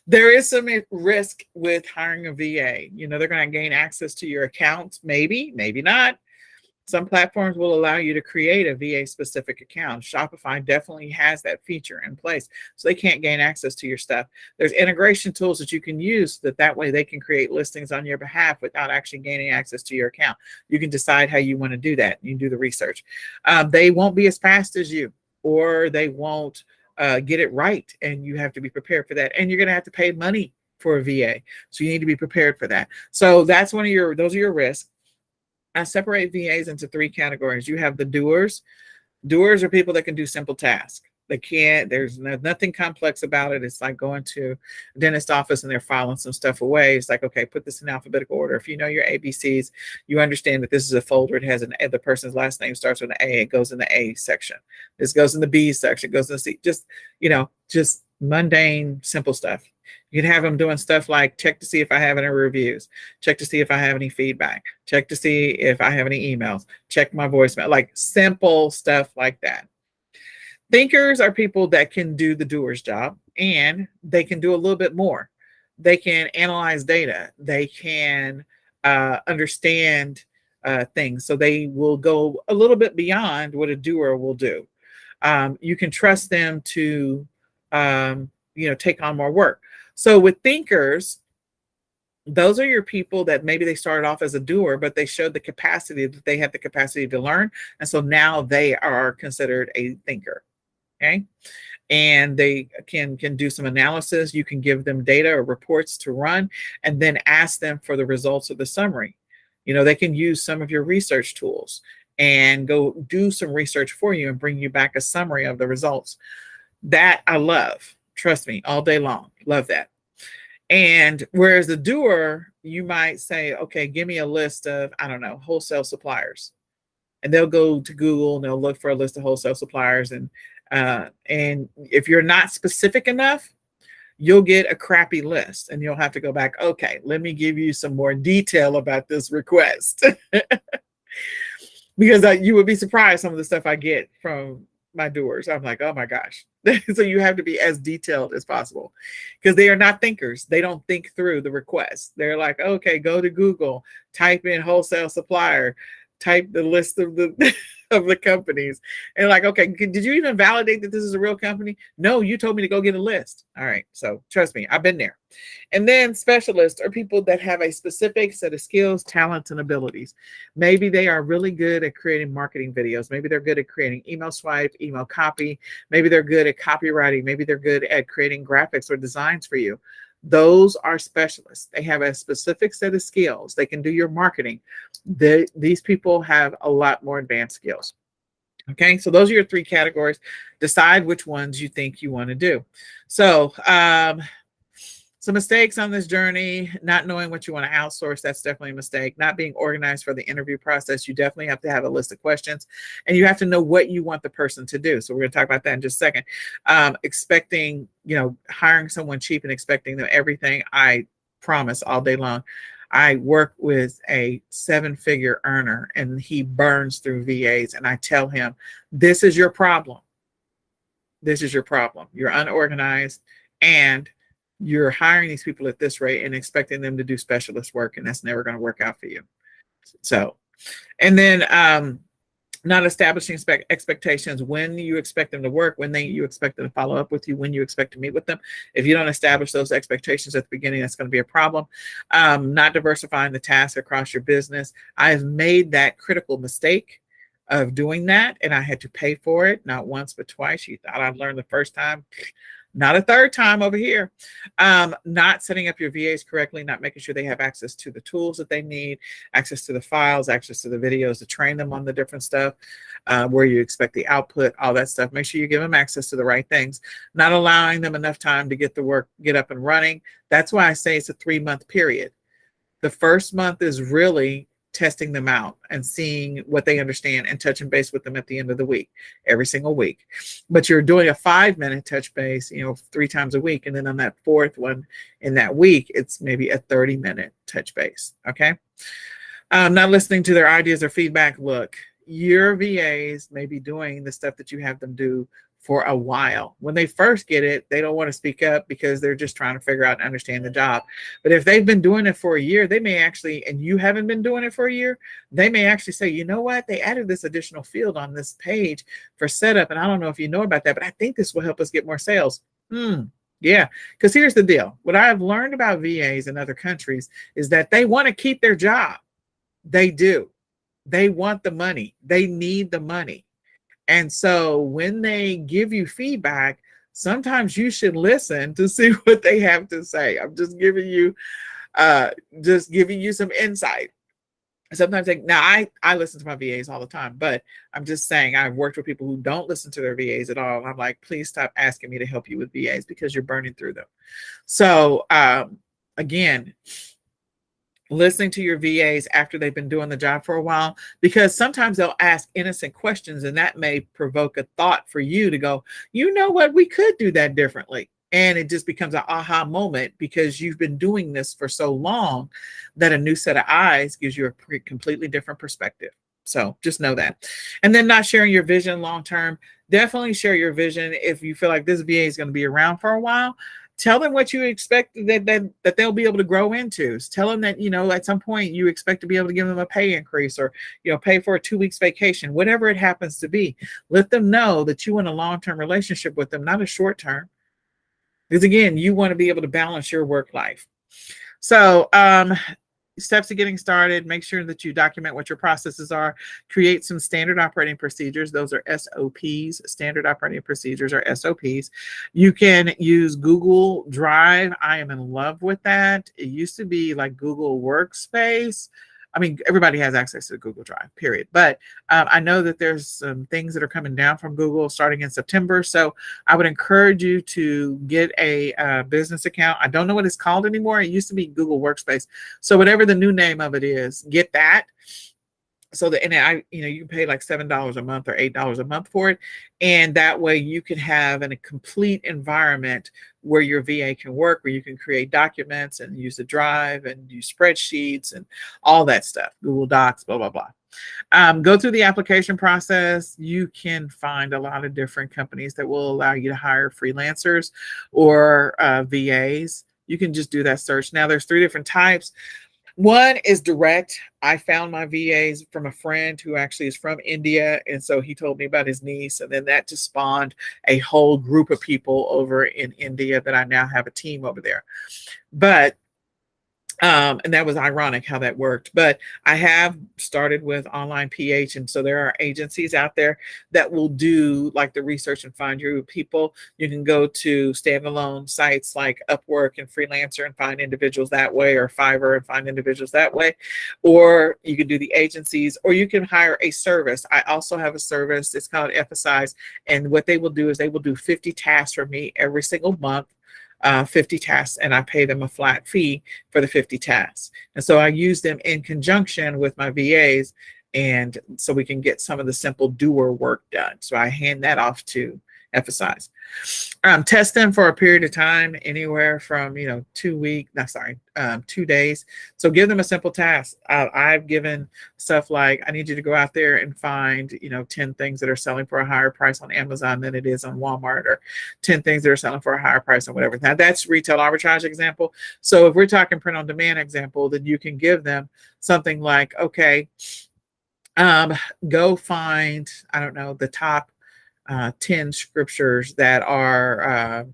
There is some risk with hiring a VA. They're going to gain access to your accounts. Maybe, maybe not. Some platforms will allow you to create a VA specific account. Shopify definitely has that feature in place, so they can't gain access to your stuff. There's integration tools that you can use that way they can create listings on your behalf without actually gaining access to your account. You can decide how you want to do that. You can do the research. They won't be as fast as you. or they won't get it right. And you have to be prepared for that. And you're going to have to pay money for a VA. So you need to be prepared for that. So that's those are your risks. I separate VAs into three categories. You have the doers. Doers are people that can do simple tasks. They can't, there's nothing complex about it. It's like going to a dentist office and they're filing some stuff away. It's like, okay, put this in alphabetical order. If you know your ABCs, you understand that this is a folder. It has the person's last name starts with an A. It goes in the A section. This goes in the B section. It goes in the C. Just mundane, simple stuff. You can have them doing stuff like check to see if I have any reviews, check to see if I have any feedback, check to see if I have any emails, check my voicemail, like simple stuff like that. Thinkers are people that can do the doer's job, and they can do a little bit more. They can analyze data. They can understand things. So they will go a little bit beyond what a doer will do. You can trust them to take on more work. So with thinkers, those are your people that maybe they started off as a doer, but they showed the capacity that they have the capacity to learn. And so now they are considered a thinker. Okay. And they can do some analysis. You can give them data or reports to run and then ask them for the results of the summary. They can use some of your research tools and go do some research for you and bring you back a summary of the results. That I love. Trust me, all day long. Love that. And whereas the doer, you might say, okay, give me a list of, I don't know, wholesale suppliers. And they'll go to Google and they'll look for a list of wholesale suppliers. And if you're not specific enough, you'll get a crappy list and you'll have to go back. Okay, let me give you some more detail about this request. Because you would be surprised some of the stuff I get from my doers. I'm like, oh my gosh. So you have to be as detailed as possible because they are not thinkers. They don't think through the request. They're like, okay, go to Google, type in wholesale supplier, type the list of the of the companies, and like, okay, did you even validate that this is a real company? No, you told me to go get a list. All right, so trust me, I've been there. And then specialists are people that have a specific set of skills, talents, and abilities. Maybe they are really good at creating marketing videos. Maybe they're good at creating email swipe, email copy. Maybe they're good at copywriting. Maybe they're good at creating graphics or designs for you. Those are specialists. They have a specific set of skills. They can do your marketing. These people have a lot more advanced skills. Okay, so those are your three categories. Decide which ones you think you want to do. So some mistakes on this journey: not knowing what you want to outsource. That's definitely a mistake. Not being organized for the interview process. You definitely have to have a list of questions and you have to know what you want the person to do. So we're going to talk about that in just a second. Expecting, hiring someone cheap and expecting them everything. I promise all day long. I work with a 7-figure earner and he burns through VAs, and I tell him, this is your problem. This is your problem. You're unorganized and you're hiring these people at this rate and expecting them to do specialist work, and that's never going to work out for you. So, and then not establishing expectations, when you expect them to work, when you expect them to follow up with you, when you expect to meet with them. If you don't establish those expectations at the beginning, that's going to be a problem. Not diversifying the tasks across your business. I've made that critical mistake of doing that, and I had to pay for it, not once, but twice. You thought I'd learned the first time. Not a third time over here. Not setting up your VAs correctly, not making sure they have access to the tools that they need, access to the files, access to the videos to train them on the different stuff, where you expect the output, all that stuff. Make sure you give them access to the right things. Not allowing them enough time to get the work, get up and running. That's why I say it's a 3-month period. The first month is really testing them out and seeing what they understand and touching base with them at the end of the week, every single week. But you're doing a 5-minute touch base, 3 times a week. And then on that 4th one in that week, it's maybe a 30-minute touch base. Okay. Not listening to their ideas or feedback. Look, your VAs may be doing the stuff that you have them do for a while. When they first get it, they don't want to speak up because they're just trying to figure out and understand the job. But if they've been doing it for a year, they may actually, and you haven't been doing it for a year, they may actually say, you know what, they added this additional field on this page for setup. And I don't know if you know about that, but I think this will help us get more sales. Yeah, because here's the deal. What I've learned about VAs in other countries is that they want to keep their job. They do. They want the money. They need the money. And so when they give you feedback, sometimes you should listen to see what they have to say. I'm uh, just giving you some insight. Sometimes I listen to my VAs all the time, but I'm just saying I've worked with people who don't listen to their VAs at all. I'm like, please stop asking me to help you with VAs because you're burning through them. So again, listening to your VAs after they've been doing the job for a while, because sometimes they'll ask innocent questions and that may provoke a thought for you to go, you know what, we could do that differently. And it just becomes an aha moment because you've been doing this for so long that a new set of eyes gives you a completely different perspective. So just know that. And then not sharing your vision long term. Definitely share your vision if you feel like this VA is going to be around for a while. Tell them what you expect that they'll be able to grow into. Tell them that, at some point you expect to be able to give them a pay increase or, pay for a 2 weeks vacation, whatever it happens to be. Let them know that you want a long-term relationship with them, not a short-term. Because again, you want to be able to balance your work life. So, steps to getting started, make sure that you document what your processes are, create some standard operating procedures. Those are SOPs. Standard operating procedures are SOPs. You can use Google Drive. I am in love with that. It used to be like Google Workspace. I mean, everybody has access to Google Drive, period. But I know that there's some things that are coming down from Google starting in September. So I would encourage you to get a business account. I don't know what it's called anymore. It used to be Google Workspace. So whatever the new name of it is, get that. So that, and you can pay like $7 a month or $8 a month for it. And that way you can have a complete environment where your VA can work, where you can create documents and use the drive and use spreadsheets and all that stuff, Google Docs, blah, blah, blah. Go through the application process. You can find a lot of different companies that will allow you to hire freelancers or VAs. You can just do that search. Now there's 3 different types. One is direct. I found my VAs from a friend who actually is from India. And so he told me about his niece. And then that just spawned a whole group of people over in India that I now have a team over there. But and that was ironic how that worked. But I have started with Online PH. And so there are agencies out there that will do like the research and find your people. You can go to standalone sites like Upwork and Freelancer and find individuals that way, or Fiverr and find individuals that way. Or you can do the agencies, or you can hire a service. I also have a service. It's called Emphasize. And what they will do is they will do 50 tasks for me every single month. 50 tasks, and I pay them a flat fee for the 50 tasks. And so I use them in conjunction with my VAs, and so we can get some of the simple doer work done. So I hand that off to Emphasize. Test them for a period of time, anywhere from 2 days. So give them a simple task. I've given stuff like, I need you to go out there and find 10 things that are selling for a higher price on Amazon than it is on Walmart, or 10 things that are selling for a higher price on whatever. Now that's retail arbitrage example. So if we're talking print on demand example, then you can give them something like, okay, go find, I don't know, the top 10 scriptures that are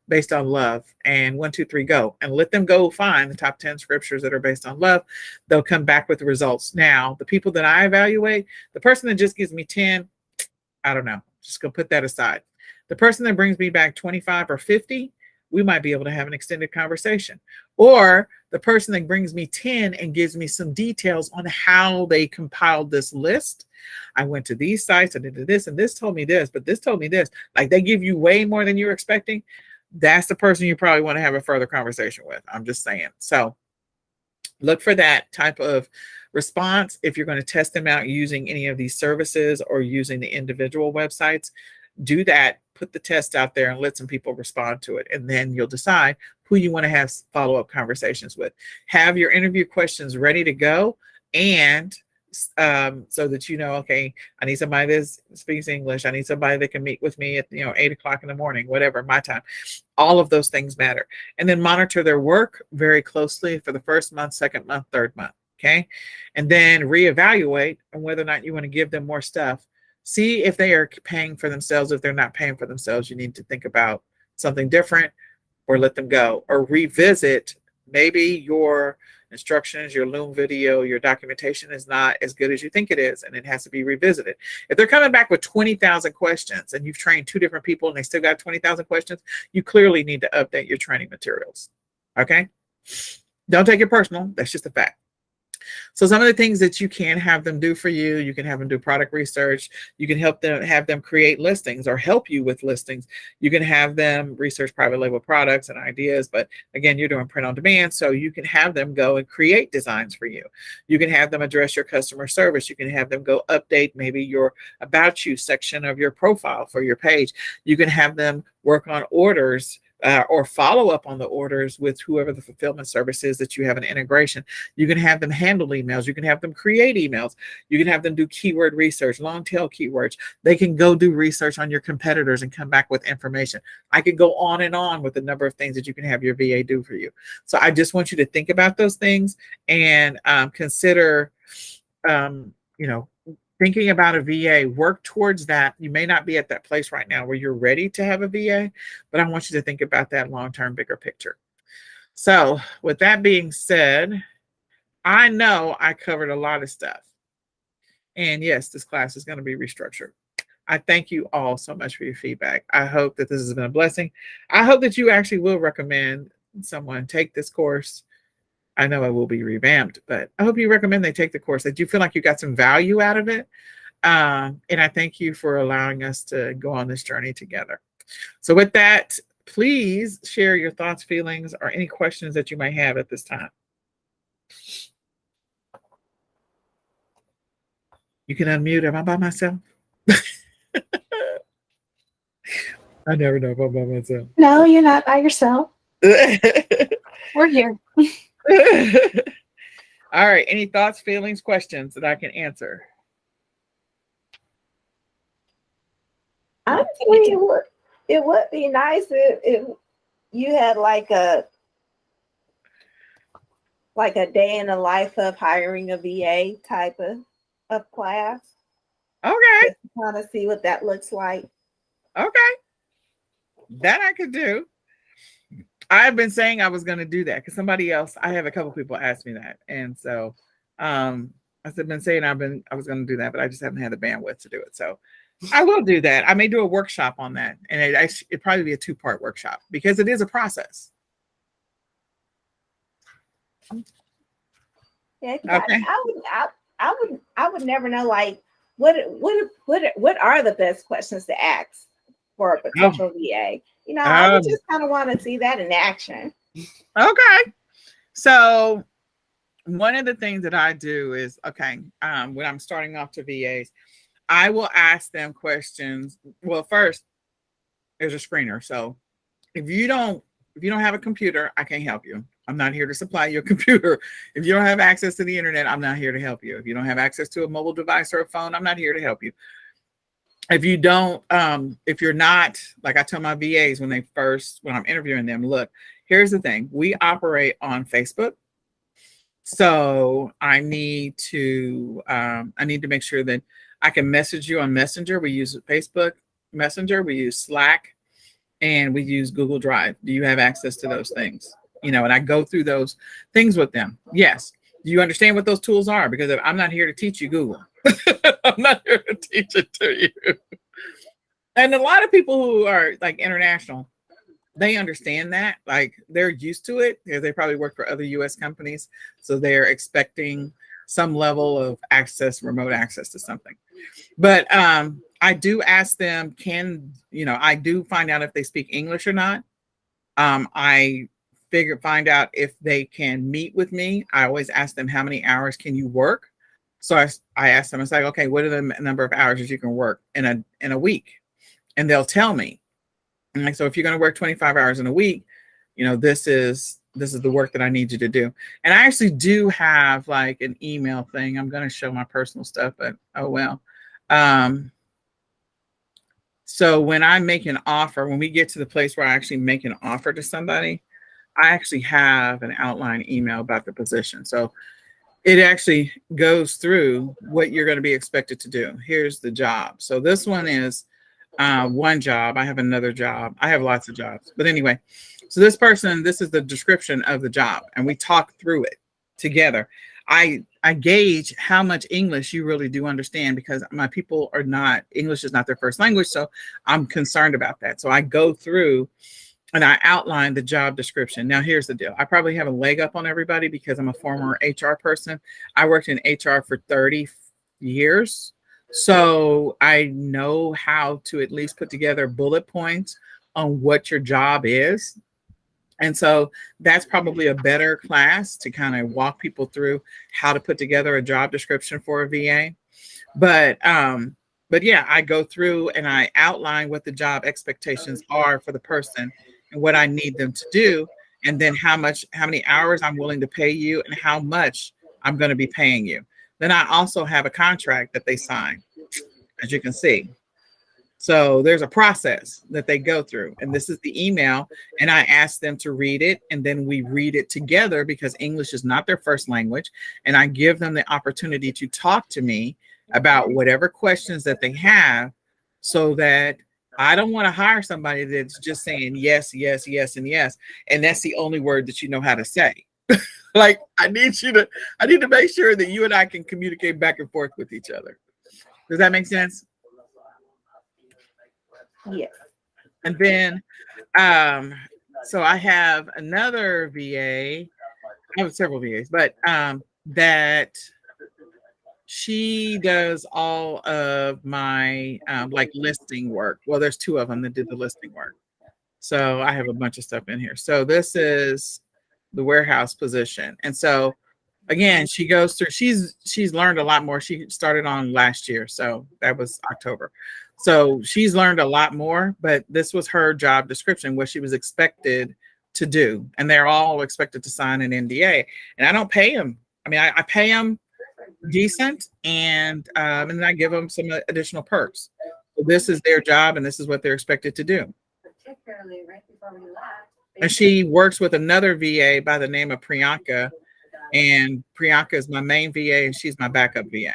based on love, and 1, 2, 3, go, and let them go find the top 10 scriptures that are based on love. They'll come back with the results. Now, the people that I evaluate, the person that just gives me 10, I don't know, just go put that aside. The person that brings me back 25 or 50, we might be able to have an extended conversation. Or the person that brings me 10 and gives me some details on how they compiled this list. I went to these sites and did this, and this told me this, but this told me this. Like, they give you way more than you're expecting. That's the person you probably want to have a further conversation with. I'm just saying. So look for that type of response. If you're going to test them out using any of these services or using the individual websites, do that. Put the test out there and let some people respond to it. And then you'll decide who you want to have follow-up conversations with. Have your interview questions ready to go, and so that okay, I need somebody that speaks English. I need somebody that can meet with me at 8 o'clock in the morning, whatever my time. All of those things matter. And then monitor their work very closely for the first month, second month, third month. Okay, and then reevaluate on whether or not you want to give them more stuff. See if they are paying for themselves. If they're not paying for themselves, you need to think about something different, or let them go, or revisit maybe your instructions, your Loom video, your documentation is not as good as you think it is, and it has to be revisited. If they're coming back with 20,000 questions and you've trained 2 different people and they still got 20,000 questions, you clearly need to update your training materials. Okay? Don't take it personal. That's just a fact. So some of the things that you can have them do for you, you can have them do product research. You can have them create listings or help you with listings. You can have them research private label products and ideas. But again, you're doing print on demand. So you can have them go and create designs for you. You can have them address your customer service. You can have them go update maybe your about you section of your profile for your page. You can have them work on orders or follow up on the orders with whoever the fulfillment service is that you have an integration. You can have them handle emails. You can have them create emails. You can have them do keyword research, long tail keywords. They can go do research on your competitors and come back with information. I could go on and on with the number of things that you can have your VA do for you. So I just want you to think about those things and consider, thinking about a VA, work towards that. You may not be at that place right now where you're ready to have a VA, but I want you to think about that long-term, bigger picture. So with that being said, I know I covered a lot of stuff. And yes, this class is going to be restructured. I thank you all so much for your feedback. I hope that this has been a blessing. I hope that you actually will recommend someone take this course. I know it will be revamped, but I hope you recommend they take the course, that you feel like you got some value out of it. And I thank you for allowing us to go on this journey together. So with that, please share your thoughts, feelings, or any questions that you might have at this time. You can unmute. Am I by myself? I never know if I'm by myself. No, you're not by yourself. We're here. All right. Any thoughts, feelings, questions that I can answer? Honestly, it would be nice if you had like a day in the life of hiring a VA type of class. Okay. Just to kind of see what that looks like. Okay. That I could do. I've been saying I was going to do that because somebody else, I have a couple people ask me that. And so I've been saying I was going to do that, but I just haven't had the bandwidth to do it. So I will do that. I may do a workshop on that. And it'd probably be a 2-part workshop because it is a process. Yeah, okay. I would never know like what are the best questions to ask for a potential VA. I would just kind of want to see that in action. Okay. So one of the things that I do is, when I'm starting off to VAs, I will ask them questions. Well, first, there's a screener. So if you don't have a computer, I can't help you. I'm not here to supply your computer. If you don't have access to the internet, I'm not here to help you. If you don't have access to a mobile device or a phone, I'm not here to help you. If you don't, if you're not, like I tell my VAs when I'm interviewing them, look, here's the thing. We operate on Facebook. So I need to make sure that I can message you on Messenger. We use Facebook Messenger, we use Slack, and we use Google Drive. Do you have access to those things? And I go through those things with them. Yes. Do you understand what those tools are? Because I'm not here to teach you Google. I'm not here to teach it to you. And a lot of people who are like international, they understand that. Like they're used to it. They probably work for other US companies. So they're expecting some level of access, remote access to something. But I do ask them, I do find out if they speak English or not. I find out if they can meet with me. I always ask them, how many hours can you work? So I ask them, it's like, okay, what are the number of hours that you can work in a week? And they'll tell me. And like, so if you're going to work 25 hours in a week, this is the work that I need you to do. And I actually do have like an email thing. I'm going to show my personal stuff, but oh well. So when I make an offer, when we get to the place where I actually make an offer to somebody, I actually have an outline email about the position. So it actually goes through what you're going to be expected to do. Here's the job. So this one is one job. I have another job. I have lots of jobs. But anyway, so this is the description of the job. And we talk through it. together. I gauge how much English you really do understand, because my people are not, English is not their first language. So I'm concerned about that. So I go through and I outline the job description. Now, here's the deal. I probably have a leg up on everybody because I'm a former HR person. I worked in HR for 30 years. So I know how to at least put together bullet points on what your job is. And so that's probably a better class to kind of walk people through how to put together a job description for a VA. But yeah, I go through and I outline what the job expectations are for the person and what I need them to do, and then how many hours I'm willing to pay you and how much I'm going to be paying you. Then I also have a contract that they sign, as you can see. So there's a process that they go through, and this is the email, and I ask them to read it, and then we read it together because English is not their first language, and I give them the opportunity to talk to me about whatever questions that they have, so that I don't want to hire somebody that's just saying yes, yes, yes, and yes, and that's the only word that you know how to say. Like, I need to make sure that you and I can communicate back and forth with each other. Does that make sense? Yes. And then, so I have another VA. I have several VAs, but that she does all of my like listing work. Well, there's two of them that did the listing work. So I have a bunch of stuff in here. So this is the warehouse position. And so again, she goes through, she's learned a lot more. She started on last year. So that was October. So she's learned a lot more, but this was her job description, what she was expected to do. And they're all expected to sign an NDA. And I don't pay them. I mean, I pay them decent, and then I give them some additional perks. So this is their job, and this is what they're expected to do. Particularly right before we left. And she works with another VA by the name of Priyanka, and Priyanka is my main VA, and she's my backup VA.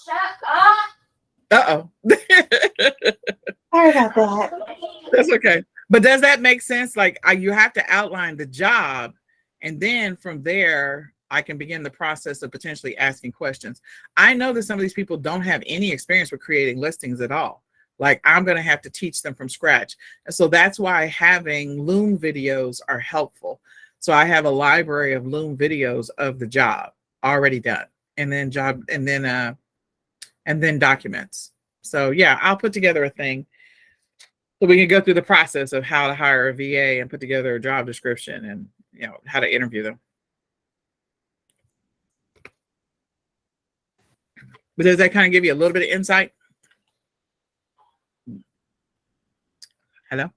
Shut up. Uh-oh. Sorry about that. That's okay. But does that make sense? Like, you have to outline the job, and then from there, I can begin the process of potentially asking questions. I know that some of these people don't have any experience with creating listings at all. Like, I'm going to have to teach them from scratch. And so that's why having Loom videos are helpful. So I have a library of Loom videos of the job already done, and then documents. So yeah, I'll put together a thing so we can go through the process of how to hire a VA and put together a job description, and how to interview them. But does that kind of give you a little bit of insight? Hello?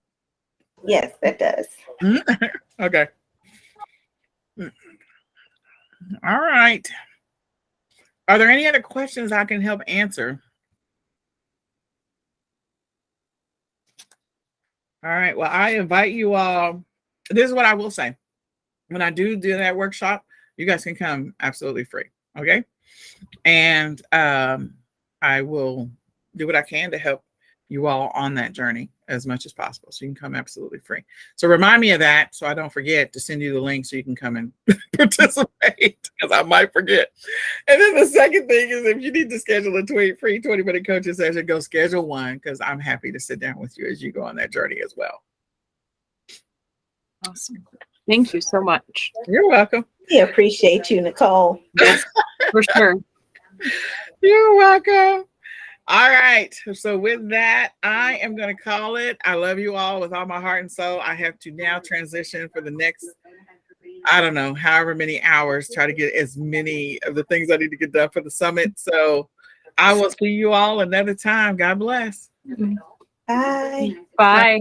Yes, that does. Okay. All right. Are there any other questions I can help answer? All right. Well, I invite you all. This is what I will say. When I do that workshop, you guys can come absolutely free. Okay. And I will do what I can to help you all on that journey as much as possible. So you can come absolutely free. So remind me of that, so I don't forget to send you the link so you can come and participate, because I might forget. And then the second thing is, if you need to schedule a free 20-minute coaching session, go schedule one, because I'm happy to sit down with you as you go on that journey as well. Awesome. Thank you so much. You're welcome. We appreciate you, Nicole. Yes, for sure. You're welcome. All right. So with that, I am going to call it. I love you all with all my heart and soul. I have to now transition for the next, I don't know, however many hours, try to get as many of the things I need to get done for the summit. So I will see you all another time. God bless. Bye. Bye.